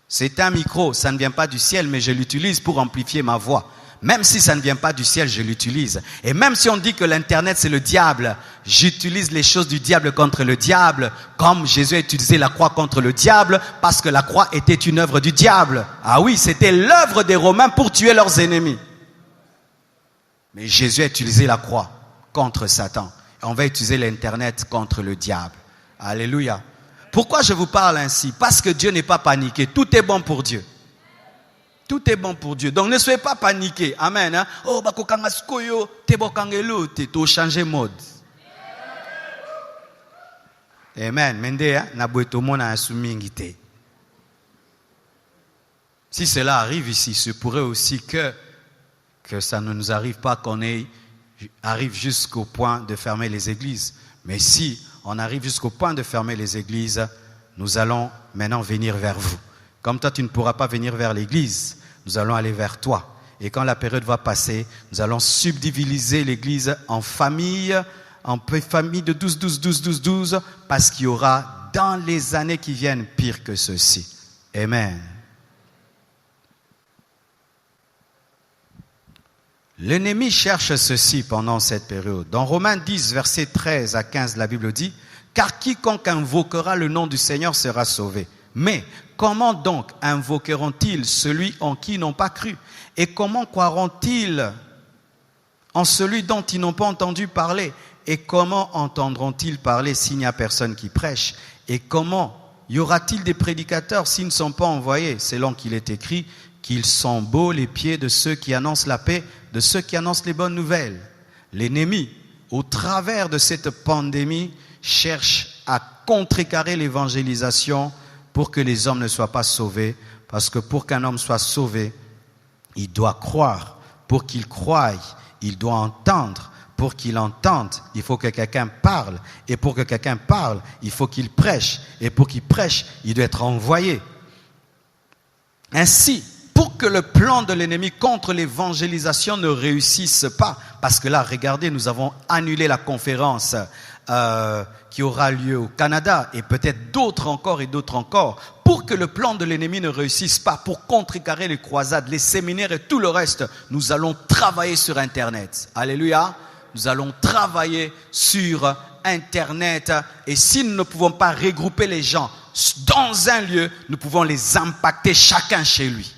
C'est un micro, ça ne vient pas du ciel, mais je l'utilise pour amplifier ma voix. Même si ça ne vient pas du ciel, je l'utilise. Et même si on dit que l'Internet c'est le diable, j'utilise les choses du diable contre le diable, comme Jésus a utilisé la croix contre le diable, parce que la croix était une œuvre du diable. Ah oui, c'était l'œuvre des Romains pour tuer leurs ennemis. Mais Jésus a utilisé la croix contre Satan. Et on va utiliser l'Internet contre le diable. Alléluia. Pourquoi je vous parle ainsi? Parce que Dieu n'est pas paniqué. Tout est bon pour Dieu. Tout est bon pour Dieu. Donc ne soyez pas paniqués. Amen. Hein? Oh, bakokanga skoyo, te bokangelo, te to changer mode. Amen. Mende, na boeto mona asumingite. Si cela arrive ici, ce pourrait aussi que ça ne nous arrive pas, qu'on arrive jusqu'au point de fermer les églises. Mais si on arrive jusqu'au point de fermer les églises, nous allons maintenant venir vers vous. Comme toi, tu ne pourras pas venir vers l'église, nous allons aller vers toi. Et quand la période va passer, nous allons subdiviser l'église en familles, de 12, parce qu'il y aura dans les années qui viennent pire que ceci. Amen. L'ennemi cherche ceci pendant cette période. Dans Romains 10, versets 13 à 15, la Bible dit « Car quiconque invoquera le nom du Seigneur sera sauvé. Mais comment donc invoqueront-ils celui en qui ils n'ont pas cru? Et comment croiront-ils en celui dont ils n'ont pas entendu parler? Et comment entendront-ils parler s'il n'y a personne qui prêche? Et comment y aura-t-il des prédicateurs s'ils ne sont pas envoyés? Selon qu'il est écrit qu'ils sont beaux les pieds de ceux qui annoncent la paix, de ceux qui annoncent les bonnes nouvelles. » L'ennemi, au travers de cette pandémie, cherche à contrecarrer l'évangélisation pour que les hommes ne soient pas sauvés. Parce que pour qu'un homme soit sauvé, il doit croire. Pour qu'il croie, il doit entendre. Pour qu'il entende, il faut que quelqu'un parle. Et pour que quelqu'un parle, il faut qu'il prêche. Et pour qu'il prêche, il doit être envoyé. Ainsi, pour que le plan de l'ennemi contre l'évangélisation ne réussisse pas, parce que là, regardez, nous avons annulé la conférence qui aura lieu au Canada, et peut-être d'autres encore et d'autres encore, pour que le plan de l'ennemi ne réussisse pas, pour contrecarrer les croisades, les séminaires et tout le reste, nous allons travailler sur Internet. Alléluia. Nous allons travailler sur Internet, et si nous ne pouvons pas regrouper les gens dans un lieu, nous pouvons les impacter chacun chez lui.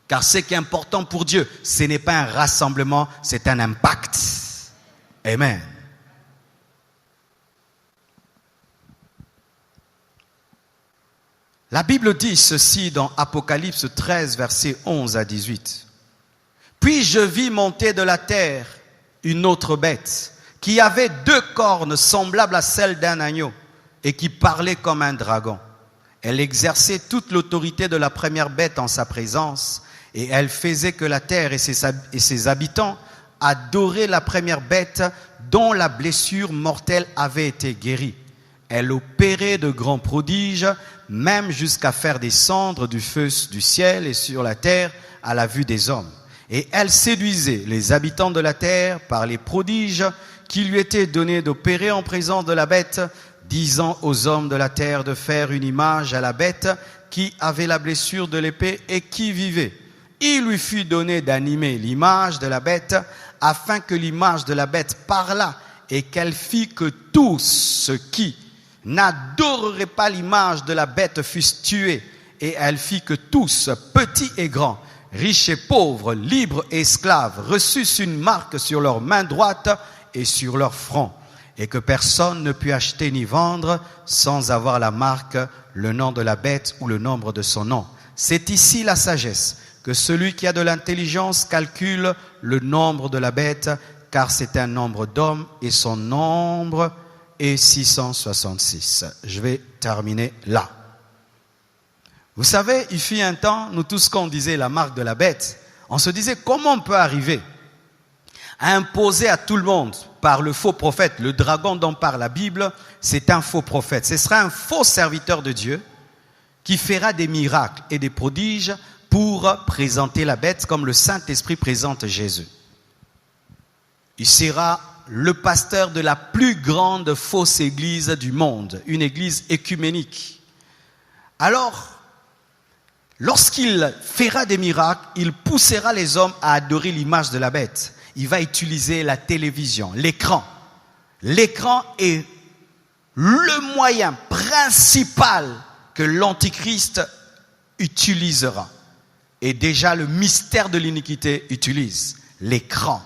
Car ce qui est important pour Dieu, ce n'est pas un rassemblement, c'est un impact. Amen. La Bible dit ceci dans Apocalypse 13, versets 11 à 18. « Puis je vis monter de la terre une autre bête, qui avait 2 cornes semblables à celles d'un agneau, et qui parlait comme un dragon. Elle exerçait toute l'autorité de la première bête en sa présence, et elle faisait que la terre et ses habitants adoraient la première bête dont la blessure mortelle avait été guérie. Elle opérait de grands prodiges, même jusqu'à faire descendre du feu du ciel et sur la terre à la vue des hommes. Et elle séduisait les habitants de la terre par les prodiges qui lui étaient donnés d'opérer en présence de la bête, disant aux hommes de la terre de faire une image à la bête qui avait la blessure de l'épée et qui vivait. Il lui fut donné d'animer l'image de la bête, afin que l'image de la bête parlât, et qu'elle fit que tous ceux qui n'adoreraient pas l'image de la bête fussent tués. Et elle fit que tous, petits et grands, riches et pauvres, libres et esclaves, reçussent une marque sur leur main droite et sur leur front, et que personne ne put acheter ni vendre sans avoir la marque, le nom de la bête ou le nombre de son nom. C'est ici la sagesse, que celui qui a de l'intelligence calcule le nombre de la bête, car c'est un nombre d'hommes et son nombre est 666. Je vais terminer là. Vous savez, il fut un temps, nous tous quand on disait la marque de la bête, on se disait comment on peut arriver à imposer à tout le monde par le faux prophète. Le dragon dont parle la Bible, c'est un faux prophète. Ce sera un faux serviteur de Dieu qui fera des miracles et des prodiges pour présenter la bête comme le Saint-Esprit présente Jésus. Il sera le pasteur de la plus grande fausse église du monde, une église écuménique. Alors, lorsqu'il fera des miracles, il poussera les hommes à adorer l'image de la bête. Il va utiliser la télévision, l'écran. L'écran est le moyen principal que l'Antichrist utilisera. Et déjà le mystère de l'iniquité utilise l'écran.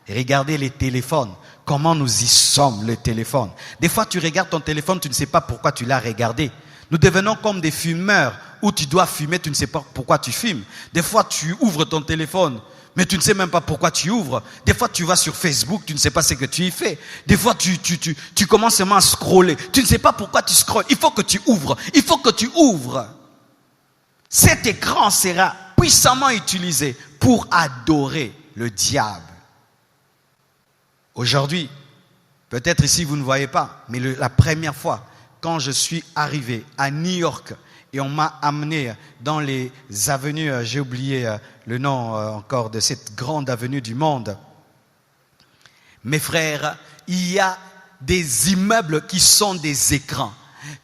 Regardez les téléphones. Comment nous y sommes, le téléphone. Des fois, tu regardes ton téléphone, tu ne sais pas pourquoi tu l'as regardé. Nous devenons comme des fumeurs où tu dois fumer, tu ne sais pas pourquoi tu fumes. Des fois, tu ouvres ton téléphone, mais tu ne sais même pas pourquoi tu ouvres. Des fois, tu vas sur Facebook, tu ne sais pas ce que tu y fais. Des fois, tu commences seulement à scroller. Tu ne sais pas pourquoi tu scrolles. Il faut que tu ouvres. Il faut que tu ouvres. Cet écran sera puissamment utilisé pour adorer le diable. Aujourd'hui, peut-être ici vous ne voyez pas, mais la première fois, quand je suis arrivé à New York et on m'a amené dans les avenues, j'ai oublié le nom encore de cette grande avenue du monde. Mes frères, il y a des immeubles qui sont des écrans.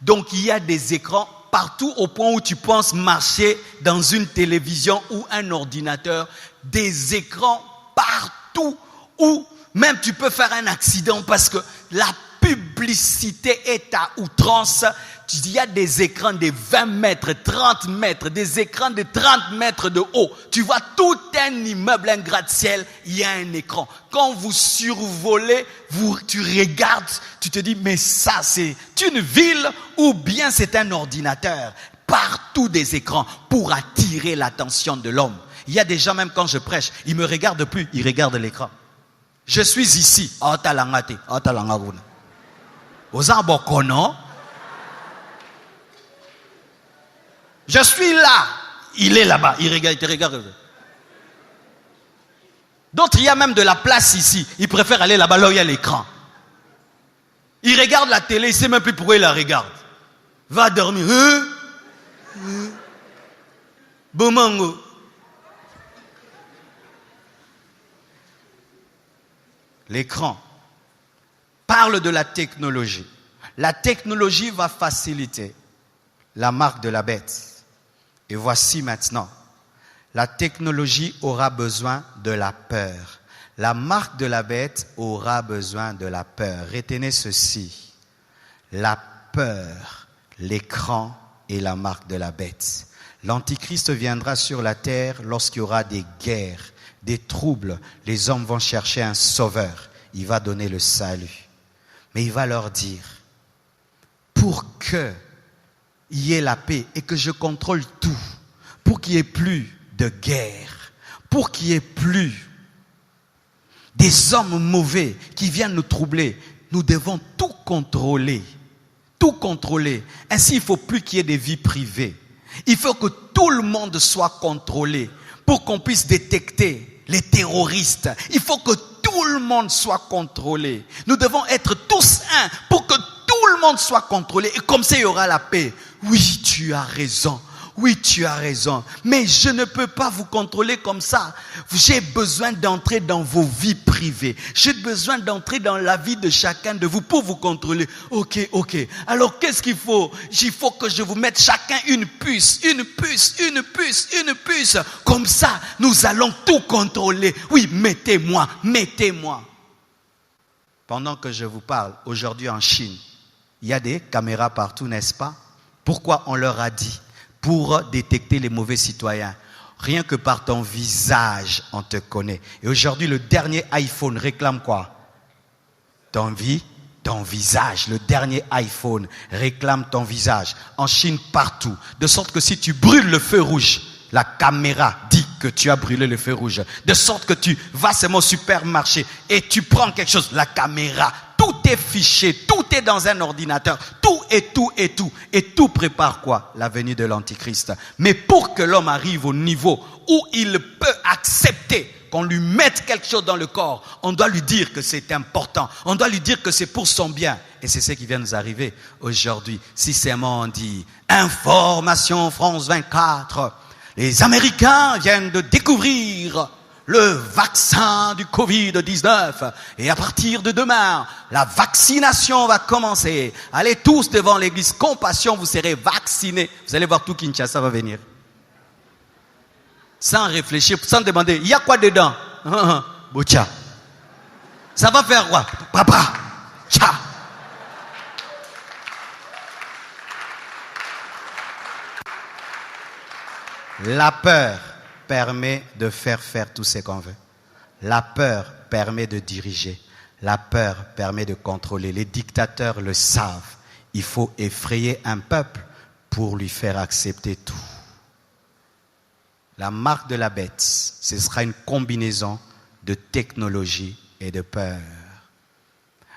Donc il y a des écrans partout au point où tu penses marcher dans une télévision ou un ordinateur. Des écrans partout où même tu peux faire un accident parce que la publicité est à outrance. Il y a des écrans de 20 mètres, 30 mètres, des écrans de 30 mètres de haut. Tu vois tout un immeuble, un gratte-ciel, il y a un écran. Quand vous survolez, tu regardes, tu te dis, mais ça c'est une ville ou bien c'est un ordinateur. Partout des écrans pour attirer l'attention de l'homme. Il y a des gens, même quand je prêche, ils ne me regardent plus, ils regardent l'écran. Je suis ici. Je suis là. Il est là-bas. Il te regarde. D'autres, il y a même de la place ici. Ils préfèrent aller là-bas, là où il y a l'écran. Il regarde la télé, il ne sait même plus pourquoi il la regarde. Va dormir. Bomango. L'écran parle de la technologie. La technologie va faciliter la marque de la bête. Et voici maintenant, la technologie aura besoin de la peur. La marque de la bête aura besoin de la peur. Retenez ceci, la peur, l'écran et la marque de la bête. L'Antichrist viendra sur la terre lorsqu'il y aura des guerres, des troubles. Les hommes vont chercher un sauveur. Il va donner le salut. Mais il va leur dire, pour qu'il y ait la paix et que je contrôle tout, pour qu'il n'y ait plus de guerre, pour qu'il n'y ait plus des hommes mauvais qui viennent nous troubler, nous devons tout contrôler. Tout contrôler. Ainsi, il ne faut plus qu'il y ait des vies privées. Il faut que tout le monde soit contrôlé pour qu'on puisse détecter les terroristes. Il faut que tout le monde soit contrôlé. Nous devons être tous un pour que tout le monde soit contrôlé. Et comme ça, il y aura la paix. Oui, tu as raison. Oui, tu as raison. Mais je ne peux pas vous contrôler comme ça. J'ai besoin d'entrer dans vos vies privées. J'ai besoin d'entrer dans la vie de chacun de vous pour vous contrôler. Ok. Alors, qu'est-ce qu'il faut? Il faut que je vous mette chacun une puce. Comme ça, nous allons tout contrôler. Oui, mettez-moi. Pendant que je vous parle, aujourd'hui en Chine, il y a des caméras partout, n'est-ce pas? Pourquoi on leur a dit? Pour détecter les mauvais citoyens. Rien que par ton visage, on te connaît. Et aujourd'hui, le dernier iPhone réclame quoi? Ton visage. Le dernier iPhone réclame ton visage. En Chine, partout. De sorte que si tu brûles le feu rouge, la caméra dit que tu as brûlé le feu rouge. De sorte que tu vas seulement au supermarché et tu prends quelque chose, la caméra, tout est fiché, tout est dans un ordinateur, tout. Et tout prépare quoi? La venue de l'Antichrist. Mais pour que l'homme arrive au niveau où il peut accepter qu'on lui mette quelque chose dans le corps, on doit lui dire que c'est important. On doit lui dire que c'est pour son bien. Et c'est ce qui vient nous arriver aujourd'hui. Si seulement on dit Information France 24, les Américains viennent de découvrir le vaccin du Covid-19. Et à partir de demain, la vaccination va commencer. Allez tous devant l'église Compassion, vous serez vaccinés. Vous allez voir tout Kinshasa va venir. sans réfléchir, sans demander, il y a quoi dedans? Bocha. Ça va faire quoi? Papa. Tcha. La peur permet de faire tout ce qu'on veut. La peur permet de diriger. La peur permet de contrôler. Les dictateurs le savent. Il faut effrayer un peuple pour lui faire accepter tout. La marque de la bête, ce sera une combinaison de technologie et de peur.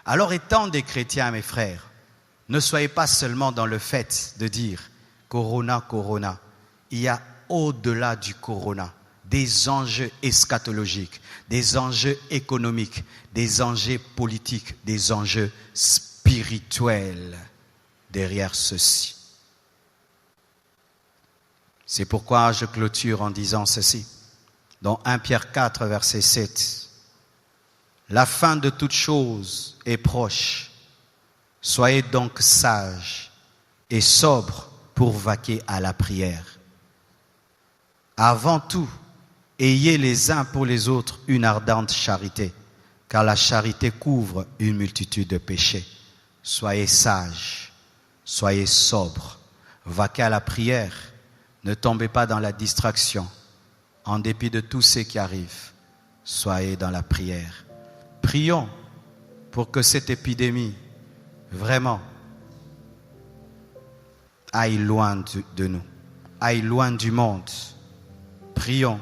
Alors, étant des chrétiens, mes frères, ne soyez pas seulement dans le fait de dire « Corona, Corona ». Il y a au-delà du Corona des enjeux eschatologiques, des enjeux économiques, des enjeux politiques, des enjeux spirituels derrière ceci. C'est pourquoi je clôture en disant ceci. Dans 1 Pierre 4, verset 7. La fin de toute chose est proche. Soyez donc sages et sobres pour vaquer à la prière. Avant tout, ayez les uns pour les autres une ardente charité, car la charité couvre une multitude de péchés. Soyez sages, soyez sobres, vaquez à la prière, ne tombez pas dans la distraction. En dépit de tout ce qui arrive, soyez dans la prière. Prions pour que cette épidémie, vraiment, aille loin de nous, aille loin du monde. Prions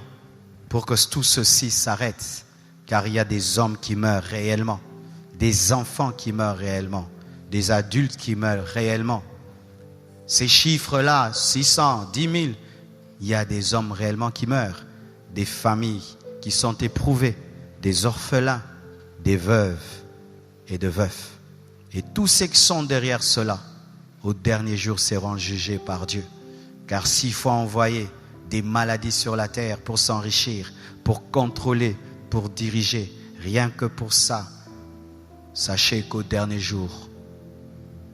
pour que tout ceci s'arrête, car il y a des hommes qui meurent réellement, des enfants qui meurent réellement, des adultes qui meurent réellement. Ces chiffres-là, 600, 10 000, il y a des hommes réellement qui meurent, des familles qui sont éprouvées, des orphelins, des veuves et de veufs. Et tous ceux qui sont derrière cela, au dernier jour, seront jugés par Dieu. Car s'il faut envoyer des maladies sur la terre pour s'enrichir, pour contrôler, pour diriger, rien que pour ça, sachez qu'au dernier jour,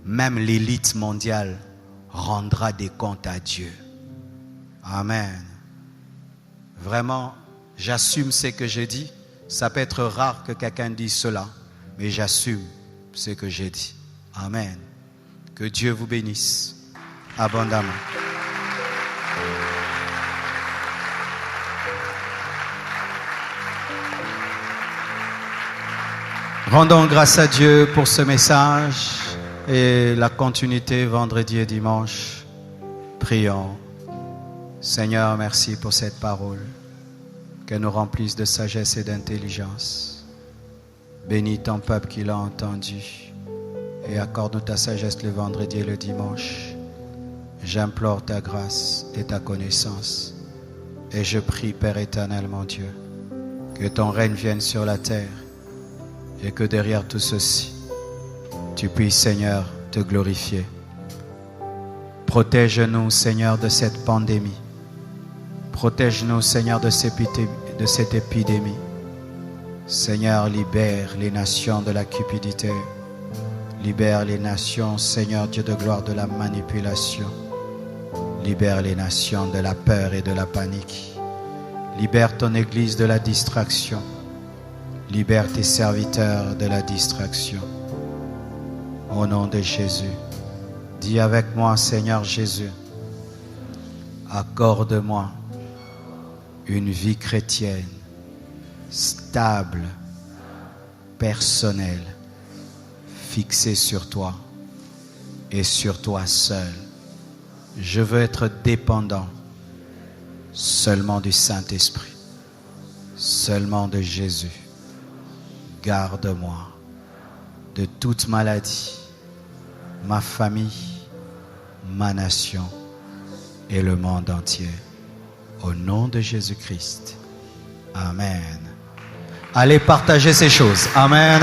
même l'élite mondiale rendra des comptes à Dieu. Amen. Vraiment, j'assume ce que j'ai dit. Ça peut être rare que quelqu'un dise cela, mais j'assume ce que j'ai dit. Amen. Que Dieu vous bénisse abondamment. Rendons grâce à Dieu pour ce message et la continuité vendredi et dimanche. Prions. Seigneur, merci pour cette parole. Qu'elle nous remplisse de sagesse et d'intelligence. Bénis ton peuple qui l'a entendu et accorde-nous ta sagesse le vendredi et le dimanche. J'implore ta grâce et ta connaissance et je prie, Père éternel, mon Dieu, que ton règne vienne sur la terre et que derrière tout ceci, tu puisses, Seigneur, te glorifier. Protège-nous, Seigneur, de cette pandémie. Protège-nous, Seigneur, de cette épidémie. Seigneur, libère les nations de la cupidité. Libère les nations, Seigneur, Dieu de gloire, de la manipulation. Libère les nations de la peur et de la panique. Libère ton Église de la distraction. Libère tes serviteurs de la distraction. Au nom de Jésus, dis avec moi, Seigneur Jésus, accorde-moi une vie chrétienne, stable, personnelle, fixée sur toi et sur toi seul. Je veux être dépendant seulement du Saint-Esprit, seulement de Jésus. Garde-moi de toute maladie, ma famille, ma nation et le monde entier. Au nom de Jésus-Christ. Amen. Allez partager ces choses. Amen.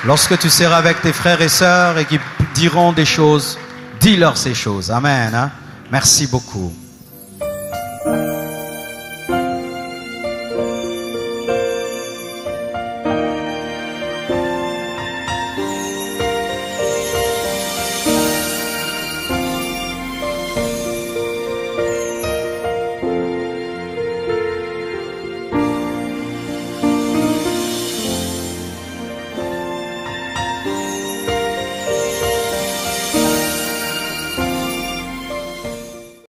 Lorsque tu seras avec tes frères et sœurs et qui diront des choses, dis-leur ces choses. Amen. Merci beaucoup.